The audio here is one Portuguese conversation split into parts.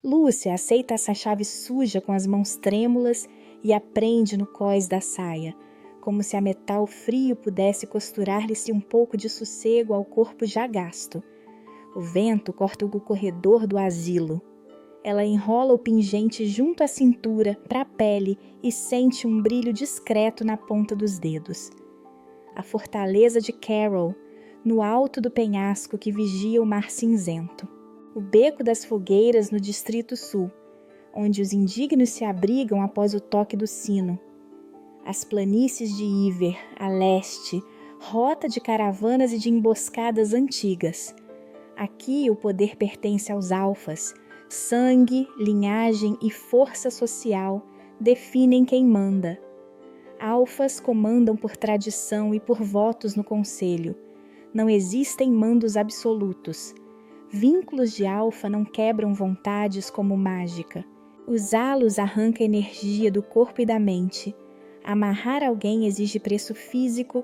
Lúcia aceita essa chave suja com as mãos trêmulas e a prende no cós da saia, como se a metal frio pudesse costurar-lhe-se um pouco de sossego ao corpo já gasto. O vento corta o corredor do asilo. Ela enrola o pingente junto à cintura, para a pele, e sente um brilho discreto na ponta dos dedos. A fortaleza de Carol, no alto do penhasco que vigia o mar cinzento. O beco das fogueiras no Distrito Sul, onde os indignos se abrigam após o toque do sino. As planícies de Iver, a leste, rota de caravanas e de emboscadas antigas. Aqui o poder pertence aos alfas. Sangue, linhagem e força social definem quem manda. Alfas comandam por tradição e por votos no conselho. Não existem mandos absolutos. Vínculos de alfa não quebram vontades como mágica. Usá-los arranca energia do corpo e da mente. Amarrar alguém exige preço físico,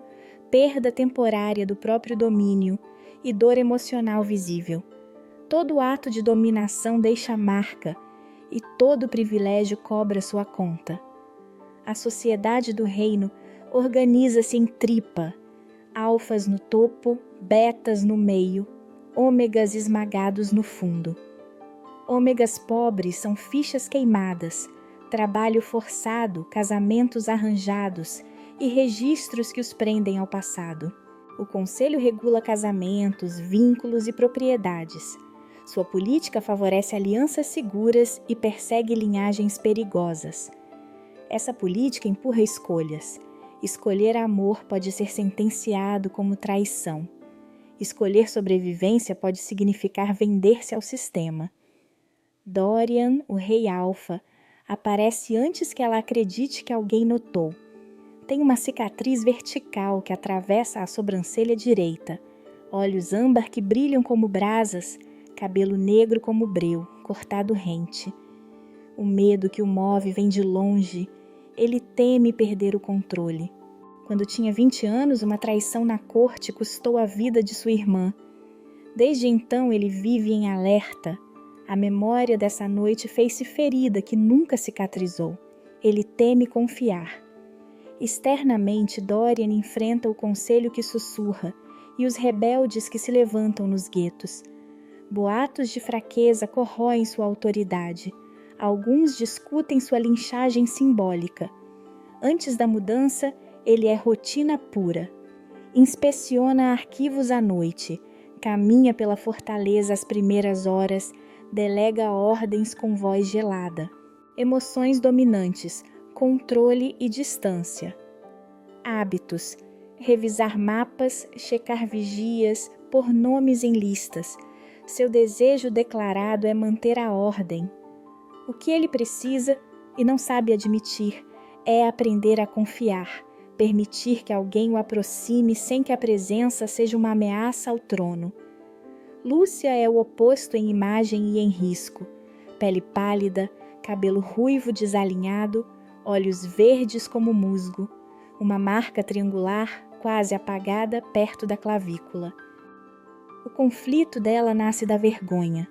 perda temporária do próprio domínio e dor emocional visível. Todo ato de dominação deixa marca e todo privilégio cobra sua conta. A sociedade do reino organiza-se em tripa, alfas no topo, betas no meio, ômegas esmagados no fundo. Ômegas pobres são fichas queimadas, trabalho forçado, casamentos arranjados e registros que os prendem ao passado. O conselho regula casamentos, vínculos e propriedades. Sua política favorece alianças seguras e persegue linhagens perigosas. Essa política empurra escolhas. Escolher amor pode ser sentenciado como traição. Escolher sobrevivência pode significar vender-se ao sistema. Dorian, o rei alfa, aparece antes que ela acredite que alguém notou. Tem uma cicatriz vertical que atravessa a sobrancelha direita, olhos âmbar que brilham como brasas, cabelo negro como breu, cortado rente. O medo que o move vem de longe. Ele teme perder o controle. Quando tinha 20 anos, uma traição na corte custou a vida de sua irmã. Desde então, ele vive em alerta. A memória dessa noite fez-se ferida que nunca cicatrizou. Ele teme confiar. Externamente, Dorian enfrenta o conselho que sussurra e os rebeldes que se levantam nos guetos. Boatos de fraqueza corroem sua autoridade. Alguns discutem sua linchagem simbólica. Antes da mudança, ele é rotina pura. Inspeciona arquivos à noite, caminha pela fortaleza às primeiras horas, delega ordens com voz gelada. Emoções dominantes, controle e distância. Hábitos: revisar mapas, checar vigias, pôr nomes em listas. Seu desejo declarado é manter a ordem. O que ele precisa, e não sabe admitir, é aprender a confiar, permitir que alguém o aproxime sem que a presença seja uma ameaça ao trono. Lúcia é o oposto em imagem e em risco. Pele pálida, cabelo ruivo desalinhado, olhos verdes como musgo, uma marca triangular, quase apagada, perto da clavícula. O conflito dela nasce da vergonha.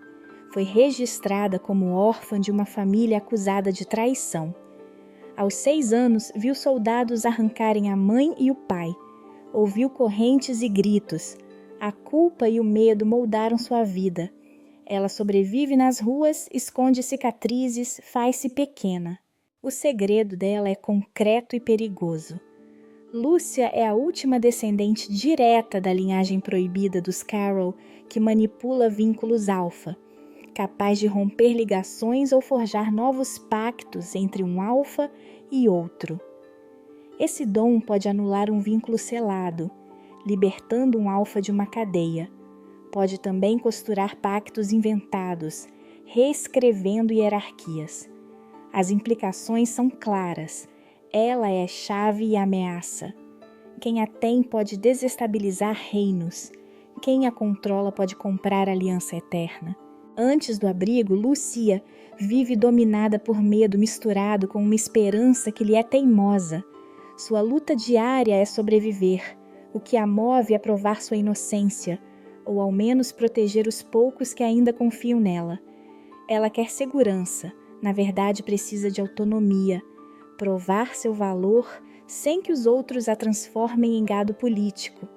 Foi registrada como órfã de uma família acusada de traição. Aos 6 anos, viu soldados arrancarem a mãe e o pai. Ouviu correntes e gritos. A culpa e o medo moldaram sua vida. Ela sobrevive nas ruas, esconde cicatrizes, faz-se pequena. O segredo dela é concreto e perigoso. Lúcia é a última descendente direta da linhagem proibida dos Carroll, que manipula vínculos alfa, capaz de romper ligações ou forjar novos pactos entre um alfa e outro. Esse dom pode anular um vínculo selado, libertando um alfa de uma cadeia. Pode também costurar pactos inventados, reescrevendo hierarquias. As implicações são claras. Ela é chave e ameaça. Quem a tem pode desestabilizar reinos. Quem a controla pode comprar aliança eterna. Antes do abrigo, Lúcia vive dominada por medo misturado com uma esperança que lhe é teimosa. Sua luta diária é sobreviver. O que a move é provar sua inocência, ou ao menos proteger os poucos que ainda confiam nela. Ela quer segurança, na verdade precisa de autonomia, provar seu valor sem que os outros a transformem em gado político.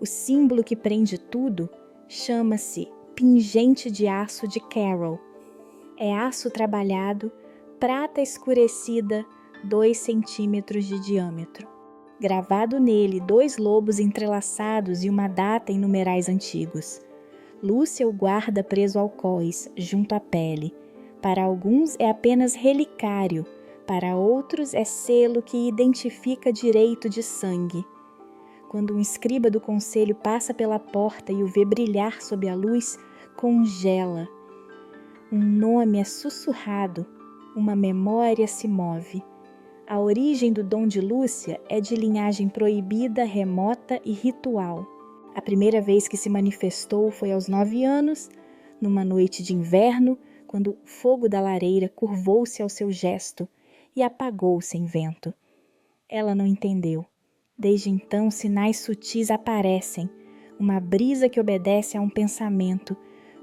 O símbolo que prende tudo chama-se pingente de aço de Carol. É aço trabalhado, prata escurecida, 2 centímetros de diâmetro. Gravado nele 2 lobos entrelaçados e uma data em numerais antigos. Lúcia o guarda preso ao cós, junto à pele. Para alguns é apenas relicário, para outros é selo que identifica direito de sangue. Quando um escriba do conselho passa pela porta e o vê brilhar sob a luz, congela. Um nome é sussurrado, uma memória se move. A origem do dom de Lúcia é de linhagem proibida, remota e ritual. A primeira vez que se manifestou foi aos 9 anos, numa noite de inverno, quando o fogo da lareira curvou-se ao seu gesto e apagou sem vento. Ela não entendeu. Desde então, sinais sutis aparecem, uma brisa que obedece a um pensamento,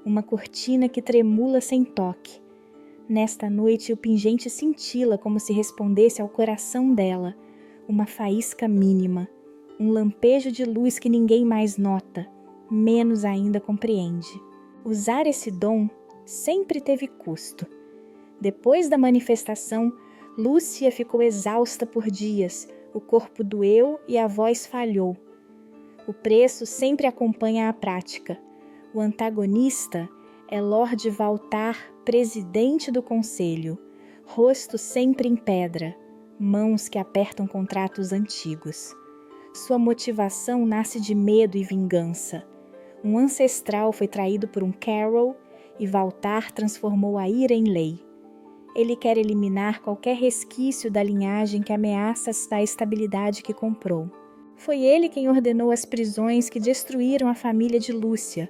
uma cortina que tremula sem toque. Nesta noite, o pingente cintila como se respondesse ao coração dela, uma faísca mínima, um lampejo de luz que ninguém mais nota, menos ainda compreende. Usar esse dom sempre teve custo. Depois da manifestação, Lúcia ficou exausta por dias, o corpo doeu e a voz falhou. O preço sempre acompanha a prática. O antagonista é Lord Valtar, presidente do conselho, rosto sempre em pedra, mãos que apertam contratos antigos. Sua motivação nasce de medo e vingança. Um ancestral foi traído por um Carol e Valtar transformou a ira em lei. Ele quer eliminar qualquer resquício da linhagem que ameaça a estabilidade que comprou. Foi ele quem ordenou as prisões que destruíram a família de Lúcia.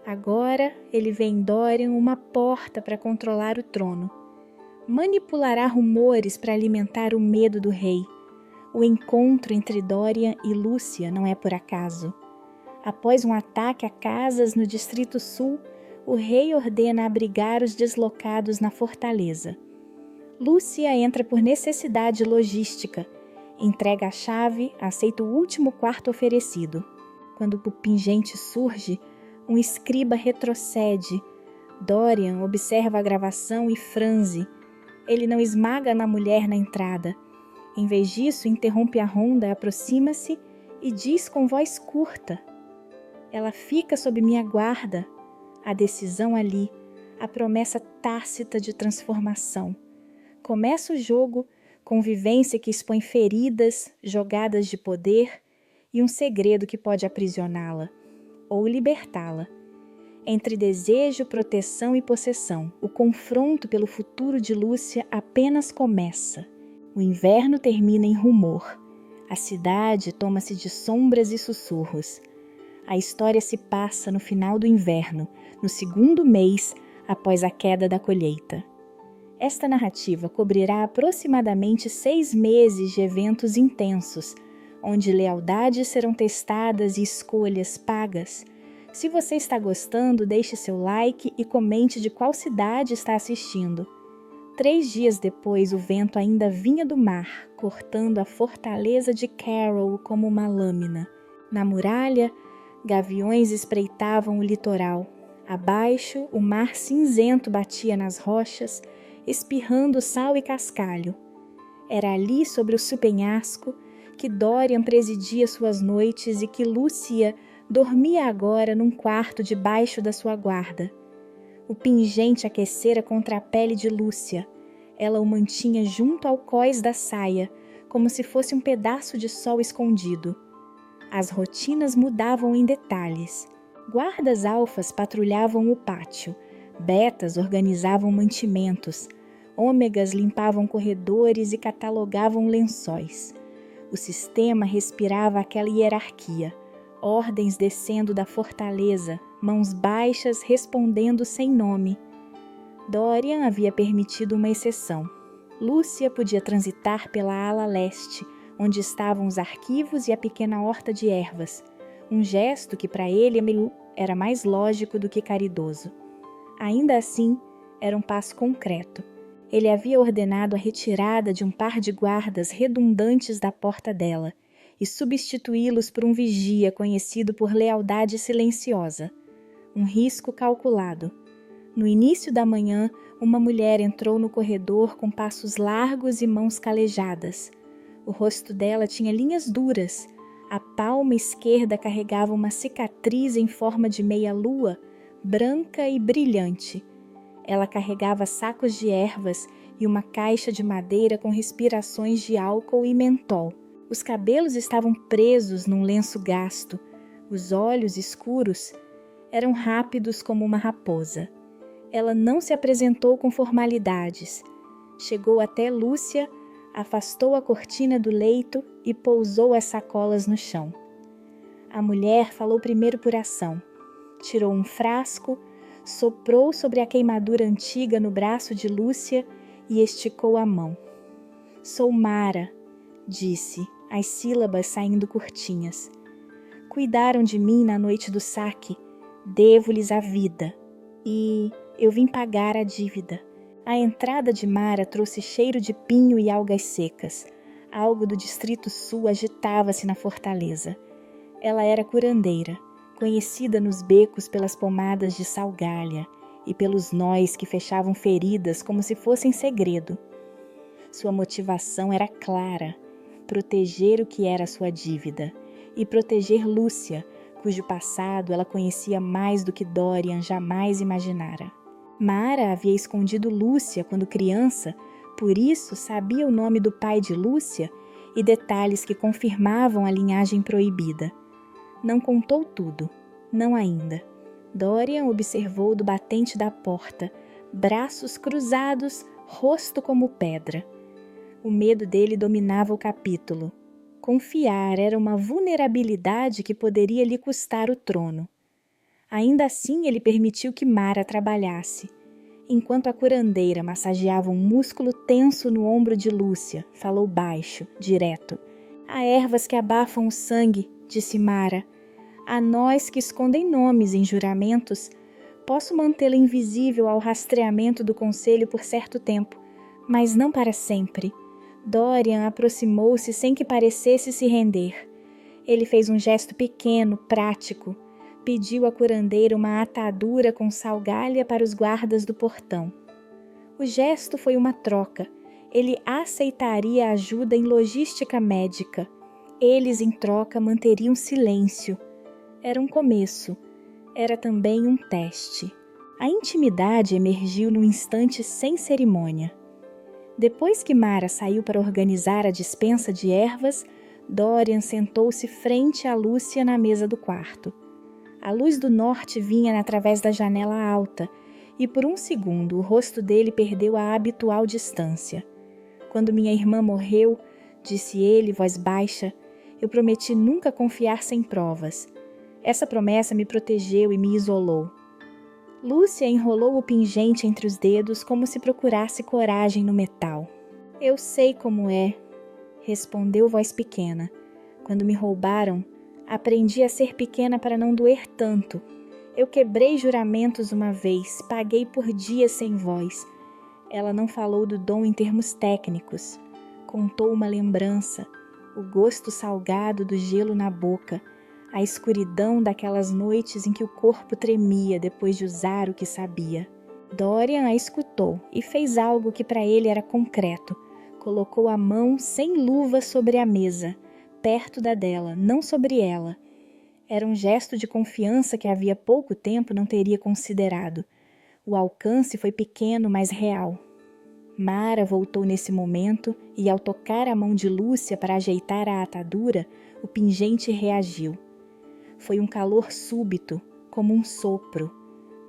Agora ele vê em Dorian uma porta para controlar o trono. Manipulará rumores para alimentar o medo do rei. O encontro entre Dorian e Lúcia não é por acaso. Após um ataque a casas no Distrito Sul, o rei ordena abrigar os deslocados na fortaleza. Lúcia entra por necessidade logística, entrega a chave, aceita o último quarto oferecido. Quando o pingente surge, um escriba retrocede. Dorian observa a gravação e franze. Ele não esmaga na mulher na entrada. Em vez disso, interrompe a ronda, aproxima-se e diz com voz curta: "Ela fica sob minha guarda." A decisão ali, a promessa tácita de transformação. Começa o jogo, convivência que expõe feridas, jogadas de poder e um segredo que pode aprisioná-la ou libertá-la. Entre desejo, proteção e possessão, o confronto pelo futuro de Lúcia apenas começa. O inverno termina em rumor. A cidade toma-se de sombras e sussurros. A história se passa no final do inverno, no 2º mês após a queda da colheita. Esta narrativa cobrirá aproximadamente 6 meses de eventos intensos, onde lealdades serão testadas e escolhas pagas. Se você está gostando, deixe seu like e comente de qual cidade está assistindo. 3 dias depois, o vento ainda vinha do mar, cortando a fortaleza de Carol como uma lâmina. Na muralha, gaviões espreitavam o litoral. Abaixo, o mar cinzento batia nas rochas, espirrando sal e cascalho. Era ali, sobre o penhasco, que Dorian presidia suas noites e que Lúcia dormia agora num quarto debaixo da sua guarda. O pingente aquecera contra a pele de Lúcia. Ela o mantinha junto ao cós da saia, como se fosse um pedaço de sol escondido. As rotinas mudavam em detalhes. Guardas alfas patrulhavam o pátio, betas organizavam mantimentos, ômegas limpavam corredores e catalogavam lençóis. O sistema respirava aquela hierarquia, ordens descendo da fortaleza, mãos baixas respondendo sem nome. Dorian havia permitido uma exceção. Lúcia podia transitar pela ala leste, onde estavam os arquivos e a pequena horta de ervas, um gesto que para ele era mais lógico do que caridoso. Ainda assim, Era um passo concreto. Ele havia ordenado a retirada de um par de guardas redundantes da porta dela e substituí-los por um vigia conhecido por lealdade silenciosa. Um risco calculado. No início da manhã, uma mulher entrou no corredor com passos largos e mãos calejadas. O rosto dela tinha linhas duras. A palma esquerda carregava uma cicatriz em forma de meia-lua, branca e brilhante. Ela carregava sacos de ervas e uma caixa de madeira com respirações de álcool e mentol. Os cabelos estavam presos num lenço gasto. Os olhos escuros eram rápidos como uma raposa. Ela não se apresentou com formalidades. Chegou até Lúcia, afastou a cortina do leito e pousou as sacolas no chão. A mulher falou primeiro por ação. Tirou um frasco, soprou sobre a queimadura antiga no braço de Lúcia e esticou a mão. "Sou Mara", disse, as sílabas saindo curtinhas. "Cuidaram de mim na noite do saque. Devo-lhes a vida. E eu vim pagar a dívida." A entrada de Mara trouxe cheiro de pinho e algas secas. Algo do distrito sul agitava-se na fortaleza. Ela era curandeira, conhecida nos becos pelas pomadas de salgalha e pelos nós que fechavam feridas como se fossem segredo. Sua motivação era clara: proteger o que era sua dívida e proteger Lúcia, cujo passado ela conhecia mais do que Dorian jamais imaginara. Mara havia escondido Lúcia quando criança, por isso sabia o nome do pai de Lúcia e detalhes que confirmavam a linhagem proibida. Não contou tudo, não ainda. Dorian observou do batente da porta, braços cruzados, rosto como pedra. O medo dele dominava o capítulo. Confiar era uma vulnerabilidade que poderia lhe custar o trono. Ainda assim, ele permitiu que Mara trabalhasse. Enquanto a curandeira massageava um músculo tenso no ombro de Lúcia, falou baixo, direto. "Há ervas que abafam o sangue", disse Mara. "Há nós que escondem nomes em juramentos. Posso mantê-la invisível ao rastreamento do conselho por certo tempo, mas não para sempre." Dorian aproximou-se sem que parecesse se render. Ele fez um gesto pequeno, prático. Pediu à curandeira uma atadura com salgalha para os guardas do portão. O gesto foi uma troca. Ele aceitaria ajuda em logística médica. Eles, em troca, manteriam silêncio. Era um começo. Era também um teste. A intimidade emergiu num instante sem cerimônia. Depois que Mara saiu para organizar a dispensa de ervas, Dorian sentou-se frente a Lúcia na mesa do quarto. A luz do norte vinha através da janela alta, e por um segundo o rosto dele perdeu a habitual distância. "Quando minha irmã morreu", disse ele, voz baixa, "eu prometi nunca confiar sem provas. Essa promessa me protegeu e me isolou." Lúcia enrolou o pingente entre os dedos como se procurasse coragem no metal. "Eu sei como é", respondeu voz pequena. "Quando me roubaram, aprendi a ser pequena para não doer tanto. Eu quebrei juramentos uma vez, paguei por dias sem voz." Ela não falou do dom em termos técnicos. Contou uma lembrança, o gosto salgado do gelo na boca, a escuridão daquelas noites em que o corpo tremia depois de usar o que sabia. Dorian a escutou e fez algo que para ele era concreto. Colocou a mão sem luva sobre a mesa, perto da dela, não sobre ela. Era um gesto de confiança que havia pouco tempo não teria considerado. O alcance foi pequeno, mas real. Mara voltou nesse momento e, ao tocar a mão de Lúcia para ajeitar a atadura, o pingente reagiu. Foi um calor súbito, como um sopro.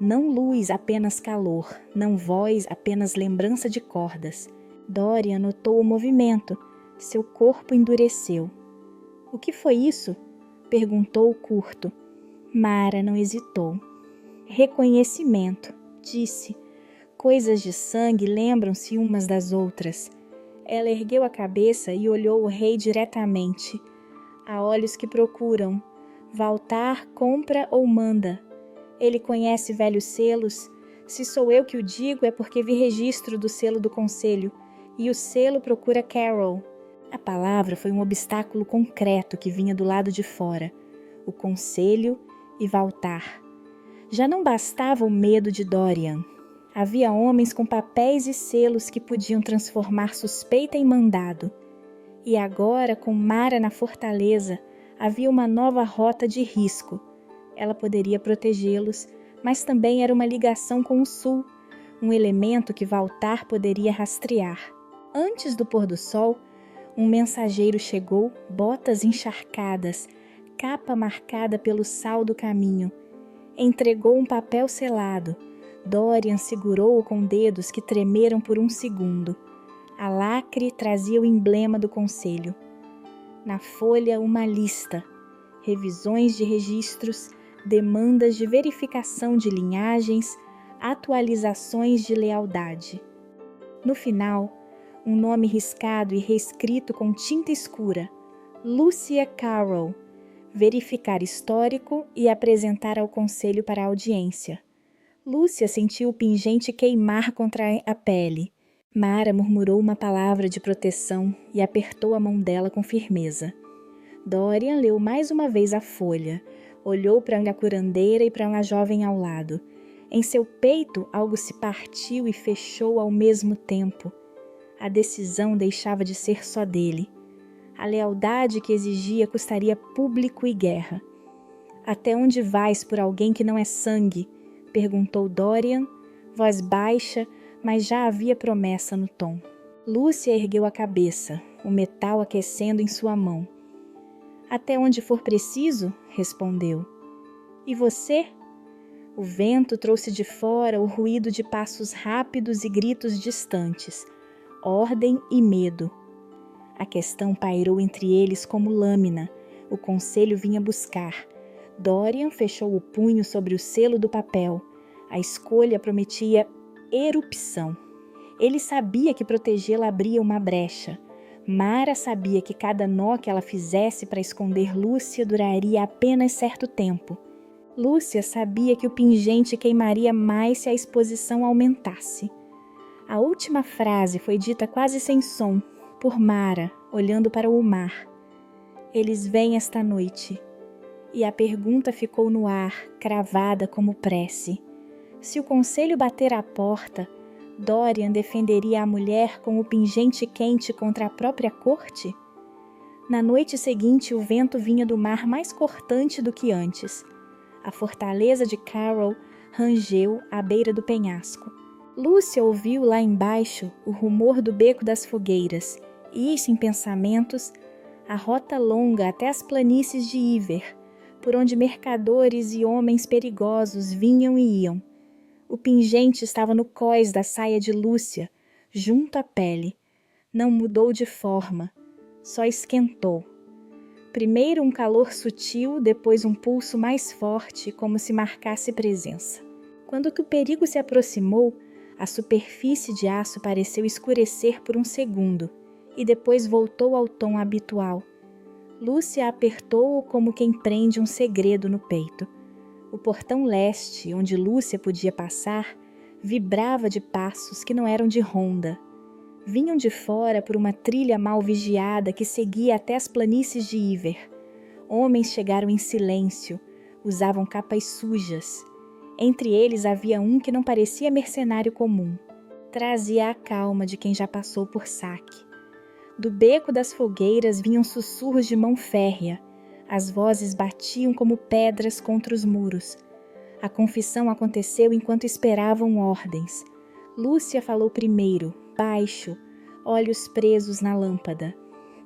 Não luz, apenas calor. Não voz, apenas lembrança de cordas. Dorian notou o movimento. Seu corpo endureceu. "O que foi isso?" perguntou curto. Mara não hesitou. "Reconhecimento", disse. "Coisas de sangue lembram-se umas das outras." Ela ergueu a cabeça e olhou o rei diretamente. "Há olhos que procuram. Valtar compra ou manda. Ele conhece velhos selos, Se sou eu que o digo, é porque vi registro do selo do conselho, e o selo procura Carol. A palavra foi um obstáculo concreto que vinha do lado de fora. O conselho e Valtar. Já não bastava o medo de Dorian. Havia homens com papéis e selos que podiam transformar suspeita em mandado. E agora, com Mara na fortaleza, havia uma nova rota de risco. Ela poderia protegê-los, mas também era uma ligação com o sul, um elemento que Valtar poderia rastrear. Antes do pôr do sol, um mensageiro chegou, botas encharcadas, capa marcada pelo sal do caminho. Entregou um papel selado. Dorian segurou-o com dedos que tremeram por um segundo. A lacre trazia o emblema do conselho. Na folha, uma lista. Revisões de registros, demandas de verificação de linhagens, atualizações de lealdade. No final, um nome riscado e reescrito com tinta escura. Lucia Carroll. Verificar histórico e apresentar ao conselho para a audiência. Lúcia sentiu o pingente queimar contra a pele. Mara murmurou uma palavra de proteção e apertou a mão dela com firmeza. Dorian leu mais uma vez a folha, olhou para a curandeira e para uma jovem ao lado. Em seu peito, algo se partiu e fechou ao mesmo tempo. A decisão deixava de ser só dele. A lealdade que exigia custaria público e guerra. Até onde vais por alguém que não é sangue? Perguntou Dorian, voz baixa, mas já havia promessa no tom. Lúcia ergueu a cabeça, o metal aquecendo em sua mão. Até onde for preciso, respondeu. E você? O vento trouxe de fora o ruído de passos rápidos e gritos distantes, ordem e medo. A questão pairou entre eles como lâmina. O conselho vinha buscar. Dorian fechou o punho sobre o selo do papel. A escolha prometia erupção. Ele sabia que protegê-la abria uma brecha. Mara sabia que cada nó que ela fizesse para esconder Lúcia duraria apenas certo tempo. Lúcia sabia que o pingente queimaria mais se a exposição aumentasse. A última frase foi dita quase sem som, por Mara, olhando para o mar. Eles vêm esta noite. E a pergunta ficou no ar, cravada como prece. Se o conselho bater à porta, Dorian defenderia a mulher com o pingente quente contra a própria corte? Na noite seguinte, o vento vinha do mar mais cortante do que antes. A fortaleza de Carroll rangeu à beira do penhasco. Lúcia ouviu lá embaixo o rumor do beco das fogueiras e, sem pensamentos, a rota longa até as planícies de Iver, por onde mercadores e homens perigosos vinham e iam. O pingente estava no cós da saia de Lúcia, junto à pele. Não mudou de forma, só esquentou. Primeiro um calor sutil, depois um pulso mais forte, como se marcasse presença. Quando que o perigo se aproximou, a superfície de aço pareceu escurecer por um segundo e depois voltou ao tom habitual. Lúcia apertou-o como quem prende um segredo no peito. O portão leste, onde Lúcia podia passar, vibrava de passos que não eram de ronda. Vinham de fora por uma trilha mal vigiada que seguia até as planícies de Iver. Homens chegaram em silêncio, usavam capas sujas. Entre eles havia um que não parecia mercenário comum. Trazia a calma de quem já passou por saque. Do beco das fogueiras vinham sussurros de mão férrea. As vozes batiam como pedras contra os muros. A confissão aconteceu enquanto esperavam ordens. Lúcia falou primeiro, baixo, olhos presos na lâmpada.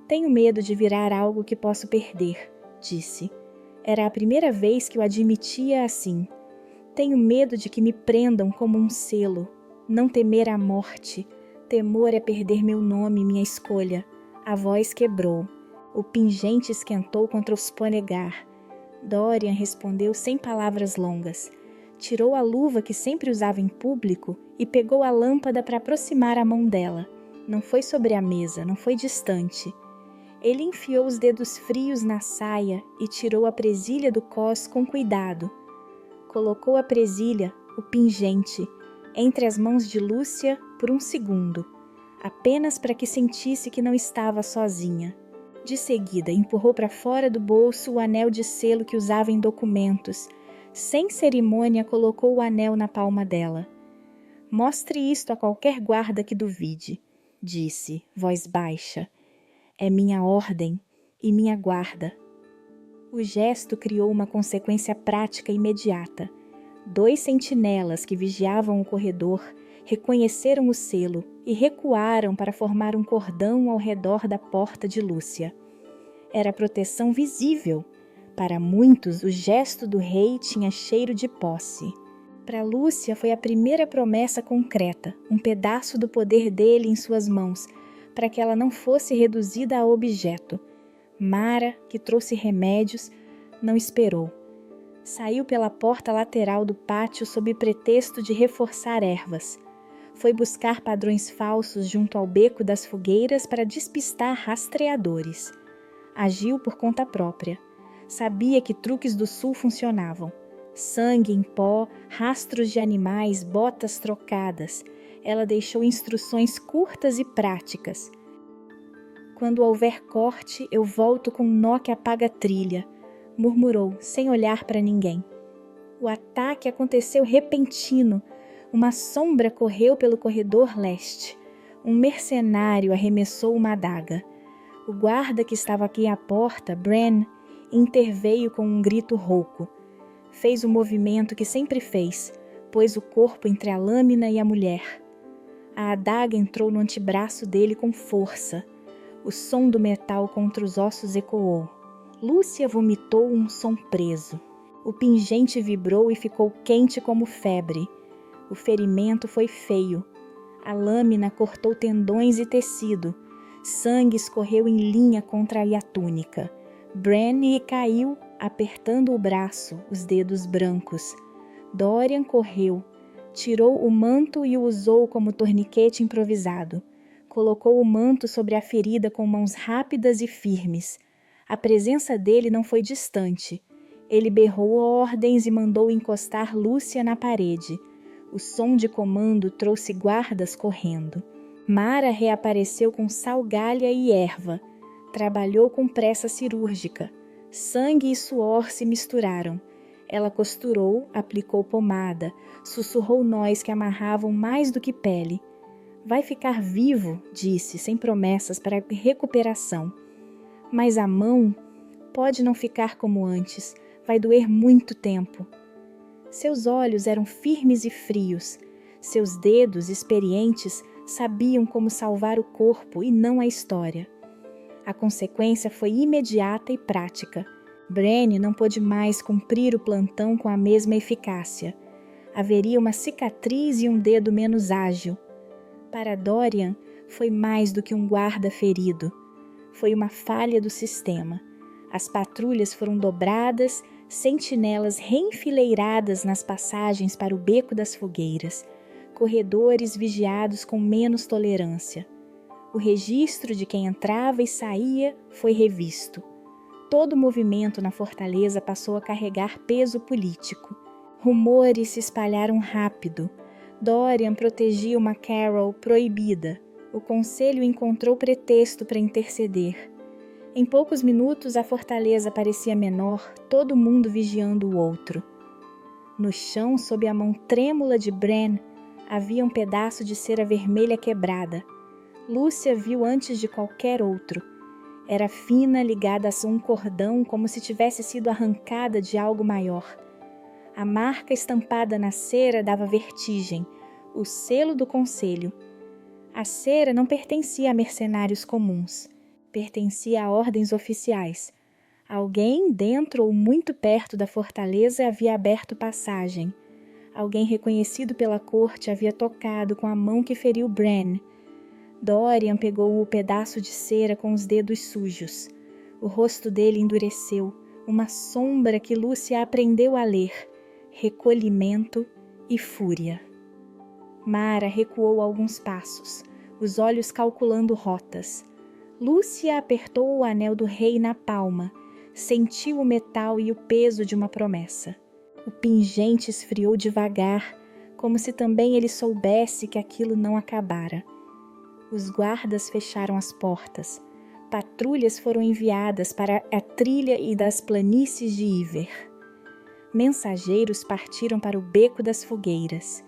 Tenho medo de virar algo que posso perder, disse. Era a primeira vez que o admitia assim. Tenho medo de que me prendam como um selo. Não temer a morte. Temor é perder meu nome, minha escolha. A voz quebrou. O pingente esquentou contra os polegar. Dorian respondeu sem palavras longas. Tirou a luva que sempre usava em público e pegou a lâmpada para aproximar a mão dela. Não foi sobre a mesa, não foi distante. Ele enfiou os dedos frios na saia e tirou a presilha do cós com cuidado. Colocou a presilha, o pingente, entre as mãos de Lúcia por um segundo, apenas para que sentisse que não estava sozinha. De seguida, empurrou para fora do bolso o anel de selo que usava em documentos. Sem cerimônia, colocou o anel na palma dela. Mostre isto a qualquer guarda que duvide, disse, voz baixa. É minha ordem e minha guarda. O gesto criou uma consequência prática imediata. 2 sentinelas que vigiavam o corredor reconheceram o selo e recuaram para formar um cordão ao redor da porta de Lúcia. Era proteção visível. Para muitos, o gesto do rei tinha cheiro de posse. Para Lúcia foi a primeira promessa concreta, um pedaço do poder dele em suas mãos, para que ela não fosse reduzida a objeto. Mara, que trouxe remédios, não esperou. Saiu pela porta lateral do pátio sob pretexto de reforçar ervas. Foi buscar padrões falsos junto ao beco das fogueiras para despistar rastreadores. Agiu por conta própria. Sabia que truques do sul funcionavam. Sangue em pó, rastros de animais, botas trocadas. Ela deixou instruções curtas e práticas. Quando houver corte, eu volto com um nó que apaga a trilha, murmurou, sem olhar para ninguém. O ataque aconteceu repentino. Uma sombra correu pelo corredor leste. Um mercenário arremessou uma adaga. O guarda que estava aqui à porta, Bran, interveio com um grito rouco. Fez o movimento que sempre fez, pôs o corpo entre a lâmina e a mulher. A adaga entrou no antebraço dele com força. O som do metal contra os ossos ecoou. Lúcia vomitou um som preso. O pingente vibrou e ficou quente como febre. O ferimento foi feio. A lâmina cortou tendões e tecido. Sangue escorreu em linha contra a túnica. Bran caiu, apertando o braço, os dedos brancos. Dorian correu. Tirou o manto e o usou como torniquete improvisado. Colocou o manto sobre a ferida com mãos rápidas e firmes. A presença dele não foi distante. Ele berrou ordens e mandou encostar Lúcia na parede. O som de comando trouxe guardas correndo. Mara reapareceu com salgalha e erva. Trabalhou com pressa cirúrgica. Sangue e suor se misturaram. Ela costurou, aplicou pomada, sussurrou nós que amarravam mais do que pele. Vai ficar vivo, disse, sem promessas para recuperação. Mas a mão pode não ficar como antes, vai doer muito tempo. Seus olhos eram firmes e frios. Seus dedos, experientes, sabiam como salvar o corpo e não a história. A consequência foi imediata e prática. Bran não pôde mais cumprir o plantão com a mesma eficácia. Haveria uma cicatriz e um dedo menos ágil. Para Dorian, foi mais do que um guarda ferido. Foi uma falha do sistema. As patrulhas foram dobradas, sentinelas reenfileiradas nas passagens para o beco das fogueiras, corredores vigiados com menos tolerância. O registro de quem entrava e saía foi revisto. Todo o movimento na fortaleza passou a carregar peso político. Rumores se espalharam rápido. Dorian protegia uma Carol proibida. O conselho encontrou pretexto para interceder. Em poucos minutos a fortaleza parecia menor, todo mundo vigiando o outro. No chão, sob a mão trêmula de Bran, havia um pedaço de cera vermelha quebrada. Lúcia viu antes de qualquer outro. Era fina, ligada a um cordão, como se tivesse sido arrancada de algo maior. A marca estampada na cera dava vertigem, o selo do conselho. A cera não pertencia a mercenários comuns, pertencia a ordens oficiais. Alguém dentro ou muito perto da fortaleza havia aberto passagem. Alguém reconhecido pela corte havia tocado com a mão que feriu Bran. Dorian pegou o pedaço de cera com os dedos sujos. O rosto dele endureceu, uma sombra que Lúcia aprendeu a ler: recolhimento e fúria. Mara recuou alguns passos, os olhos calculando rotas. Lúcia apertou o anel do rei na palma, sentiu o metal e o peso de uma promessa. O pingente esfriou devagar, como se também ele soubesse que aquilo não acabara. Os guardas fecharam as portas. Patrulhas foram enviadas para a trilha e das planícies de Iver. Mensageiros partiram para o beco das fogueiras.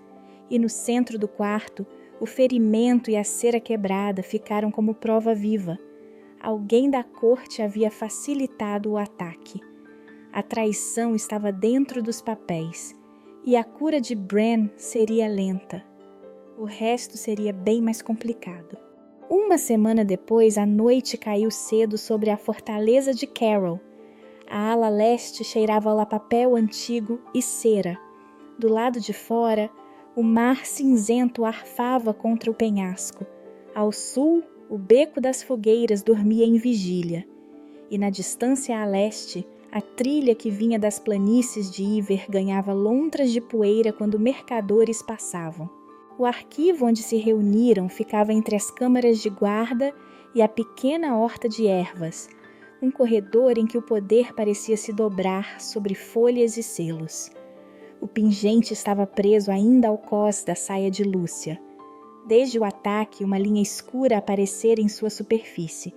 E no centro do quarto, o ferimento e a cera quebrada ficaram como prova viva. Alguém da corte havia facilitado o ataque. A traição estava dentro dos papéis, e a cura de Bran seria lenta. O resto seria bem mais complicado. Uma semana depois, a noite caiu cedo sobre a fortaleza de Carroll. A ala leste cheirava a papel antigo e cera. Do lado de fora, o mar cinzento arfava contra o penhasco. Ao sul, o beco das fogueiras dormia em vigília. E na distância a leste, a trilha que vinha das planícies de Iver ganhava lontras de poeira quando mercadores passavam. O arquivo onde se reuniram ficava entre as câmaras de guarda e a pequena horta de ervas, um corredor em que o poder parecia se dobrar sobre folhas e selos. O pingente estava preso ainda ao cós da saia de Lúcia. Desde o ataque, uma linha escura aparecera em sua superfície.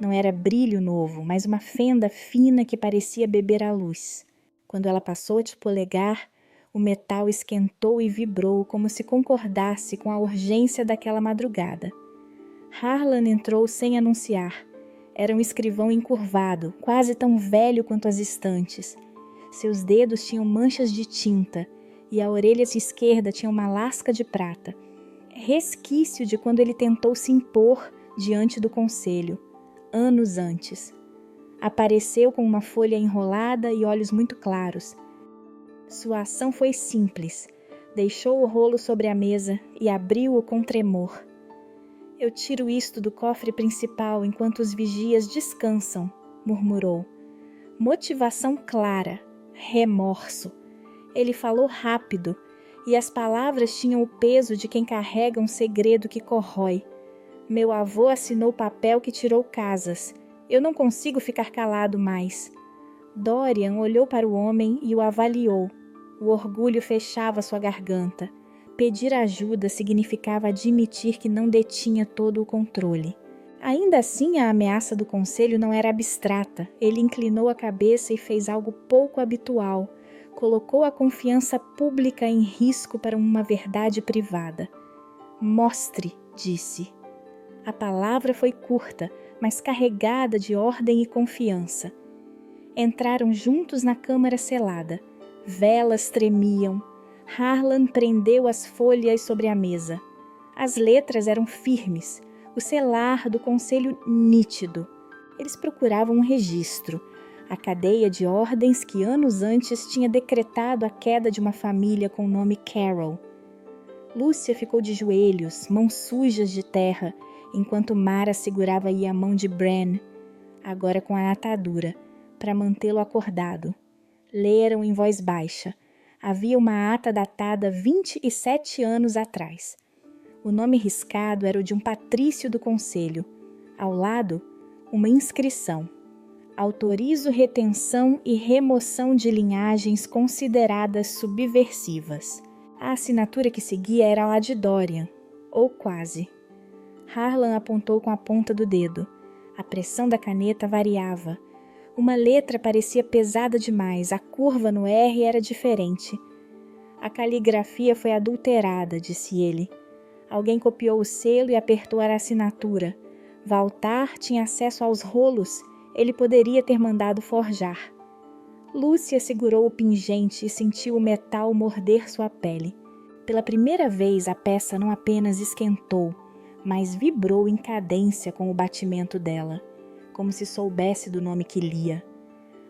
Não era brilho novo, mas uma fenda fina que parecia beber a luz. Quando ela passou de polegar, o metal esquentou e vibrou como se concordasse com a urgência daquela madrugada. Harlan entrou sem anunciar. Era um escrivão encurvado, quase tão velho quanto as estantes. Seus dedos tinham manchas de tinta e a orelha esquerda tinha uma lasca de prata. Resquício de quando ele tentou se impor diante do conselho, anos antes. Apareceu com uma folha enrolada e olhos muito claros. Sua ação foi simples. Deixou o rolo sobre a mesa e abriu-o com tremor. Eu tiro isto do cofre principal enquanto os vigias descansam, murmurou. Motivação clara, remorso. Ele falou rápido, e as palavras tinham o peso de quem carrega um segredo que corrói. Meu avô assinou papel que tirou casas. Eu não consigo ficar calado mais. Dorian olhou para o homem e o avaliou. O orgulho fechava sua garganta. Pedir ajuda significava admitir que não detinha todo o controle. Ainda assim, a ameaça do conselho não era abstrata. Ele inclinou a cabeça e fez algo pouco habitual. Colocou a confiança pública em risco para uma verdade privada. Mostre, disse. A palavra foi curta, mas carregada de ordem e confiança. Entraram juntos na câmara selada. Velas tremiam. Harlan prendeu as folhas sobre a mesa. As letras eram firmes, o selar do conselho nítido. Eles procuravam um registro, a cadeia de ordens que anos antes tinha decretado a queda de uma família com o nome Carroll. Lúcia ficou de joelhos, mãos sujas de terra, enquanto Mara segurava-lhe a mão de Bran, agora com a atadura, para mantê-lo acordado. Leram em voz baixa. Havia uma ata datada 27 anos atrás. O nome riscado era o de um patrício do conselho. Ao lado, uma inscrição. Autorizo retenção e remoção de linhagens consideradas subversivas. A assinatura que seguia era a de Dorian, ou quase. Harlan apontou com a ponta do dedo. A pressão da caneta variava. Uma letra parecia pesada demais, a curva no R era diferente. A caligrafia foi adulterada, disse ele. Alguém copiou o selo e apertou a assinatura. Valtar tinha acesso aos rolos, ele poderia ter mandado forjar. Lúcia segurou o pingente e sentiu o metal morder sua pele. Pela primeira vez a peça não apenas esquentou, mas vibrou em cadência com o batimento dela, como se soubesse do nome que lia.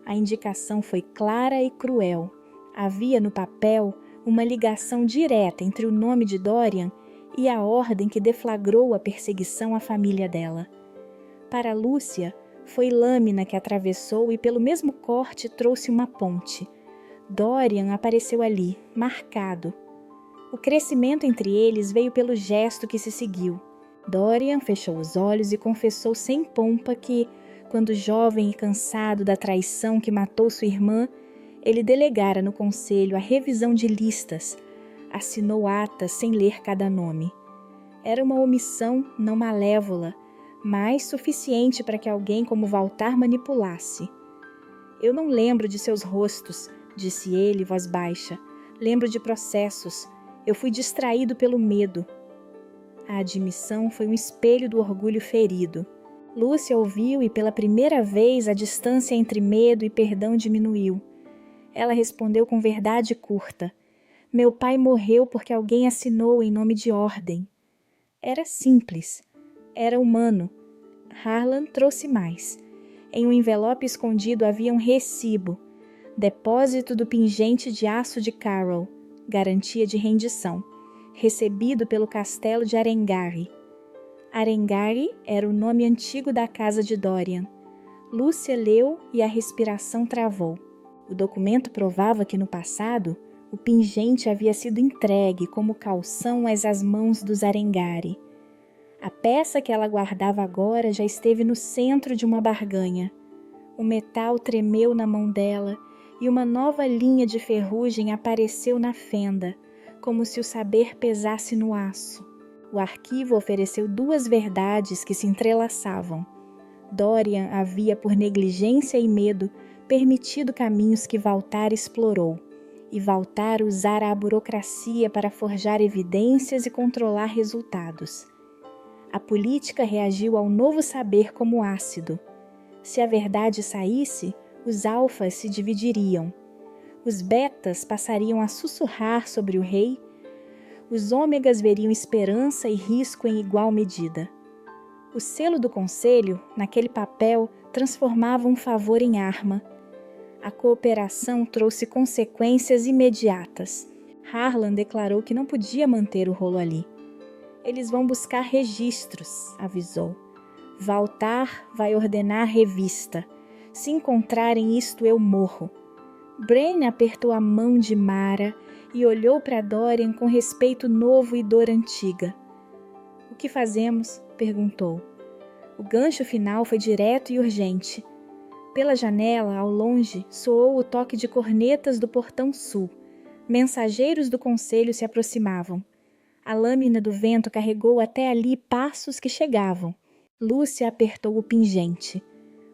A indicação foi clara e cruel. Havia no papel uma ligação direta entre o nome de Dorian e a ordem que deflagrou a perseguição à família dela. Para Lúcia, foi lâmina que atravessou e pelo mesmo corte trouxe uma ponte. Dorian apareceu ali, marcado. O crescimento entre eles veio pelo gesto que se seguiu. Dorian fechou os olhos e confessou sem pompa que, quando jovem e cansado da traição que matou sua irmã, ele delegara no conselho a revisão de listas, Assinou atas sem ler cada nome. Era uma omissão não malévola, mas suficiente para que alguém como Valtar manipulasse. Eu não lembro de seus rostos, disse ele, voz baixa. Lembro de processos. Eu fui distraído pelo medo. A admissão foi um espelho do orgulho ferido. Lúcia ouviu e pela primeira vez a distância entre medo e perdão diminuiu. Ela respondeu com verdade curta. Meu pai morreu porque alguém assinou em nome de ordem. Era simples. Era humano. Harlan trouxe mais. Em um envelope escondido havia um recibo. Depósito do pingente de aço de Carol. Garantia de rendição. Recebido pelo castelo de Arengari. Arengari era o nome antigo da casa de Dorian. Lúcia leu e a respiração travou. O documento provava que no passado, o pingente havia sido entregue como calção às mãos dos Arengari. A peça que ela guardava agora já esteve no centro de uma barganha. O metal tremeu na mão dela e uma nova linha de ferrugem apareceu na fenda, como se o saber pesasse no aço. O arquivo ofereceu duas verdades que se entrelaçavam. Dorian havia, por negligência e medo, permitido caminhos que Valtar explorou, e Valtar usara a burocracia para forjar evidências e controlar resultados. A política reagiu ao novo saber como ácido. Se a verdade saísse, os alfas se dividiriam. Os betas passariam a sussurrar sobre o rei. Os ômegas veriam esperança e risco em igual medida. O selo do conselho, naquele papel, transformava um favor em arma. A cooperação trouxe consequências imediatas. Harlan declarou que não podia manter o rolo ali. Eles vão buscar registros, avisou. Valtar vai ordenar revista. Se encontrarem isto, eu morro. Brain apertou a mão de Mara e olhou para Dorian com respeito novo e dor antiga. O que fazemos? Perguntou. O gancho final foi direto e urgente. Pela janela, ao longe, soou o toque de cornetas do portão sul. Mensageiros do conselho se aproximavam. A lâmina do vento carregou até ali passos que chegavam. Lúcia apertou o pingente.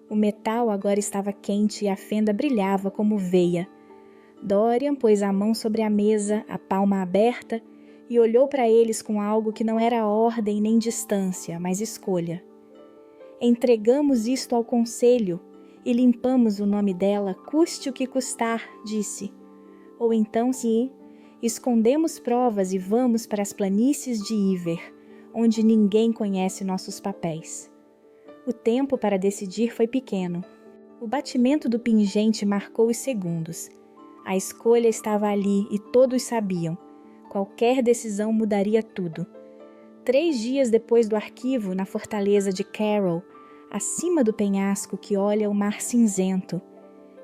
O metal agora estava quente e a fenda brilhava como veia. Dorian pôs a mão sobre a mesa, a palma aberta, e olhou para eles com algo que não era ordem nem distância, mas escolha. Entregamos isto ao conselho e limpamos o nome dela, custe o que custar, disse. Ou então, se escondemos provas e vamos para as planícies de Iver, onde ninguém conhece nossos papéis. O tempo para decidir foi pequeno. O batimento do pingente marcou os segundos. A escolha estava ali e todos sabiam. Qualquer decisão mudaria tudo. 3 dias depois do arquivo, na fortaleza de Carol, acima do penhasco que olha o mar cinzento,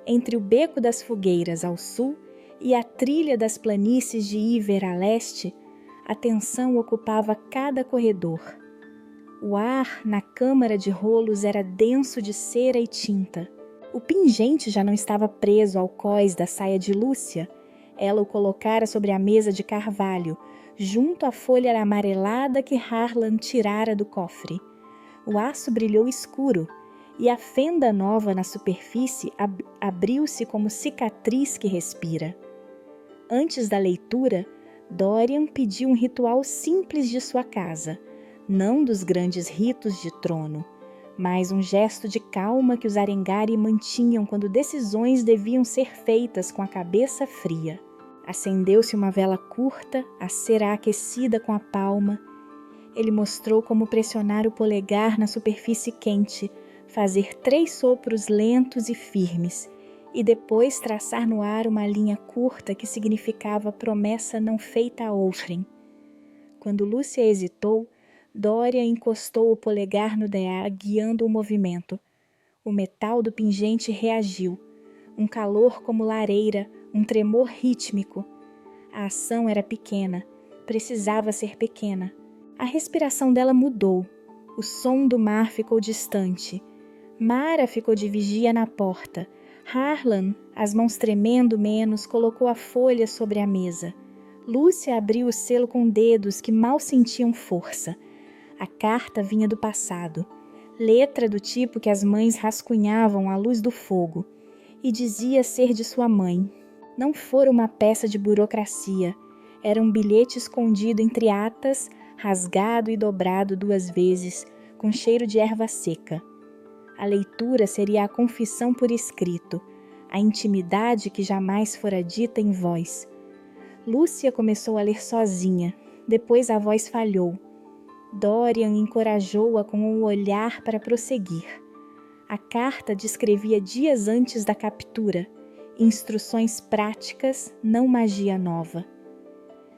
entre o beco das fogueiras ao sul e a trilha das planícies de Iver a leste, a tensão ocupava cada corredor. O ar na câmara de rolos era denso de cera e tinta. O pingente já não estava preso ao cós da saia de Lúcia. Ela o colocara sobre a mesa de carvalho, junto à folha amarelada que Harlan tirara do cofre. O aço brilhou escuro, e a fenda nova na superfície abriu-se como cicatriz que respira. Antes da leitura, Dorian pediu um ritual simples de sua casa, não dos grandes ritos de trono, mas um gesto de calma que os Arengari mantinham quando decisões deviam ser feitas com a cabeça fria. Acendeu-se uma vela curta, a cera aquecida com a palma. Ele mostrou como pressionar o polegar na superfície quente, fazer 3 sopros lentos e firmes, e depois traçar no ar uma linha curta que significava promessa não feita a outrem. Quando Lúcia hesitou, Dorian encostou o polegar no DA, guiando o movimento. O metal do pingente reagiu. Um calor como lareira, um tremor rítmico. A ação era pequena, precisava ser pequena. A respiração dela mudou. O som do mar ficou distante. Mara ficou de vigia na porta. Harlan, as mãos tremendo menos, colocou a folha sobre a mesa. Lúcia abriu o selo com dedos que mal sentiam força. A carta vinha do passado, letra do tipo que as mães rascunhavam à luz do fogo, e dizia ser de sua mãe. Não fora uma peça de burocracia, era um bilhete escondido entre atas, rasgado e dobrado 2 vezes, com cheiro de erva seca. A leitura seria a confissão por escrito, a intimidade que jamais fora dita em voz. Lúcia começou a ler sozinha, depois a voz falhou. Dorian encorajou-a com o olhar para prosseguir. A carta descrevia dias antes da captura, instruções práticas, não magia nova.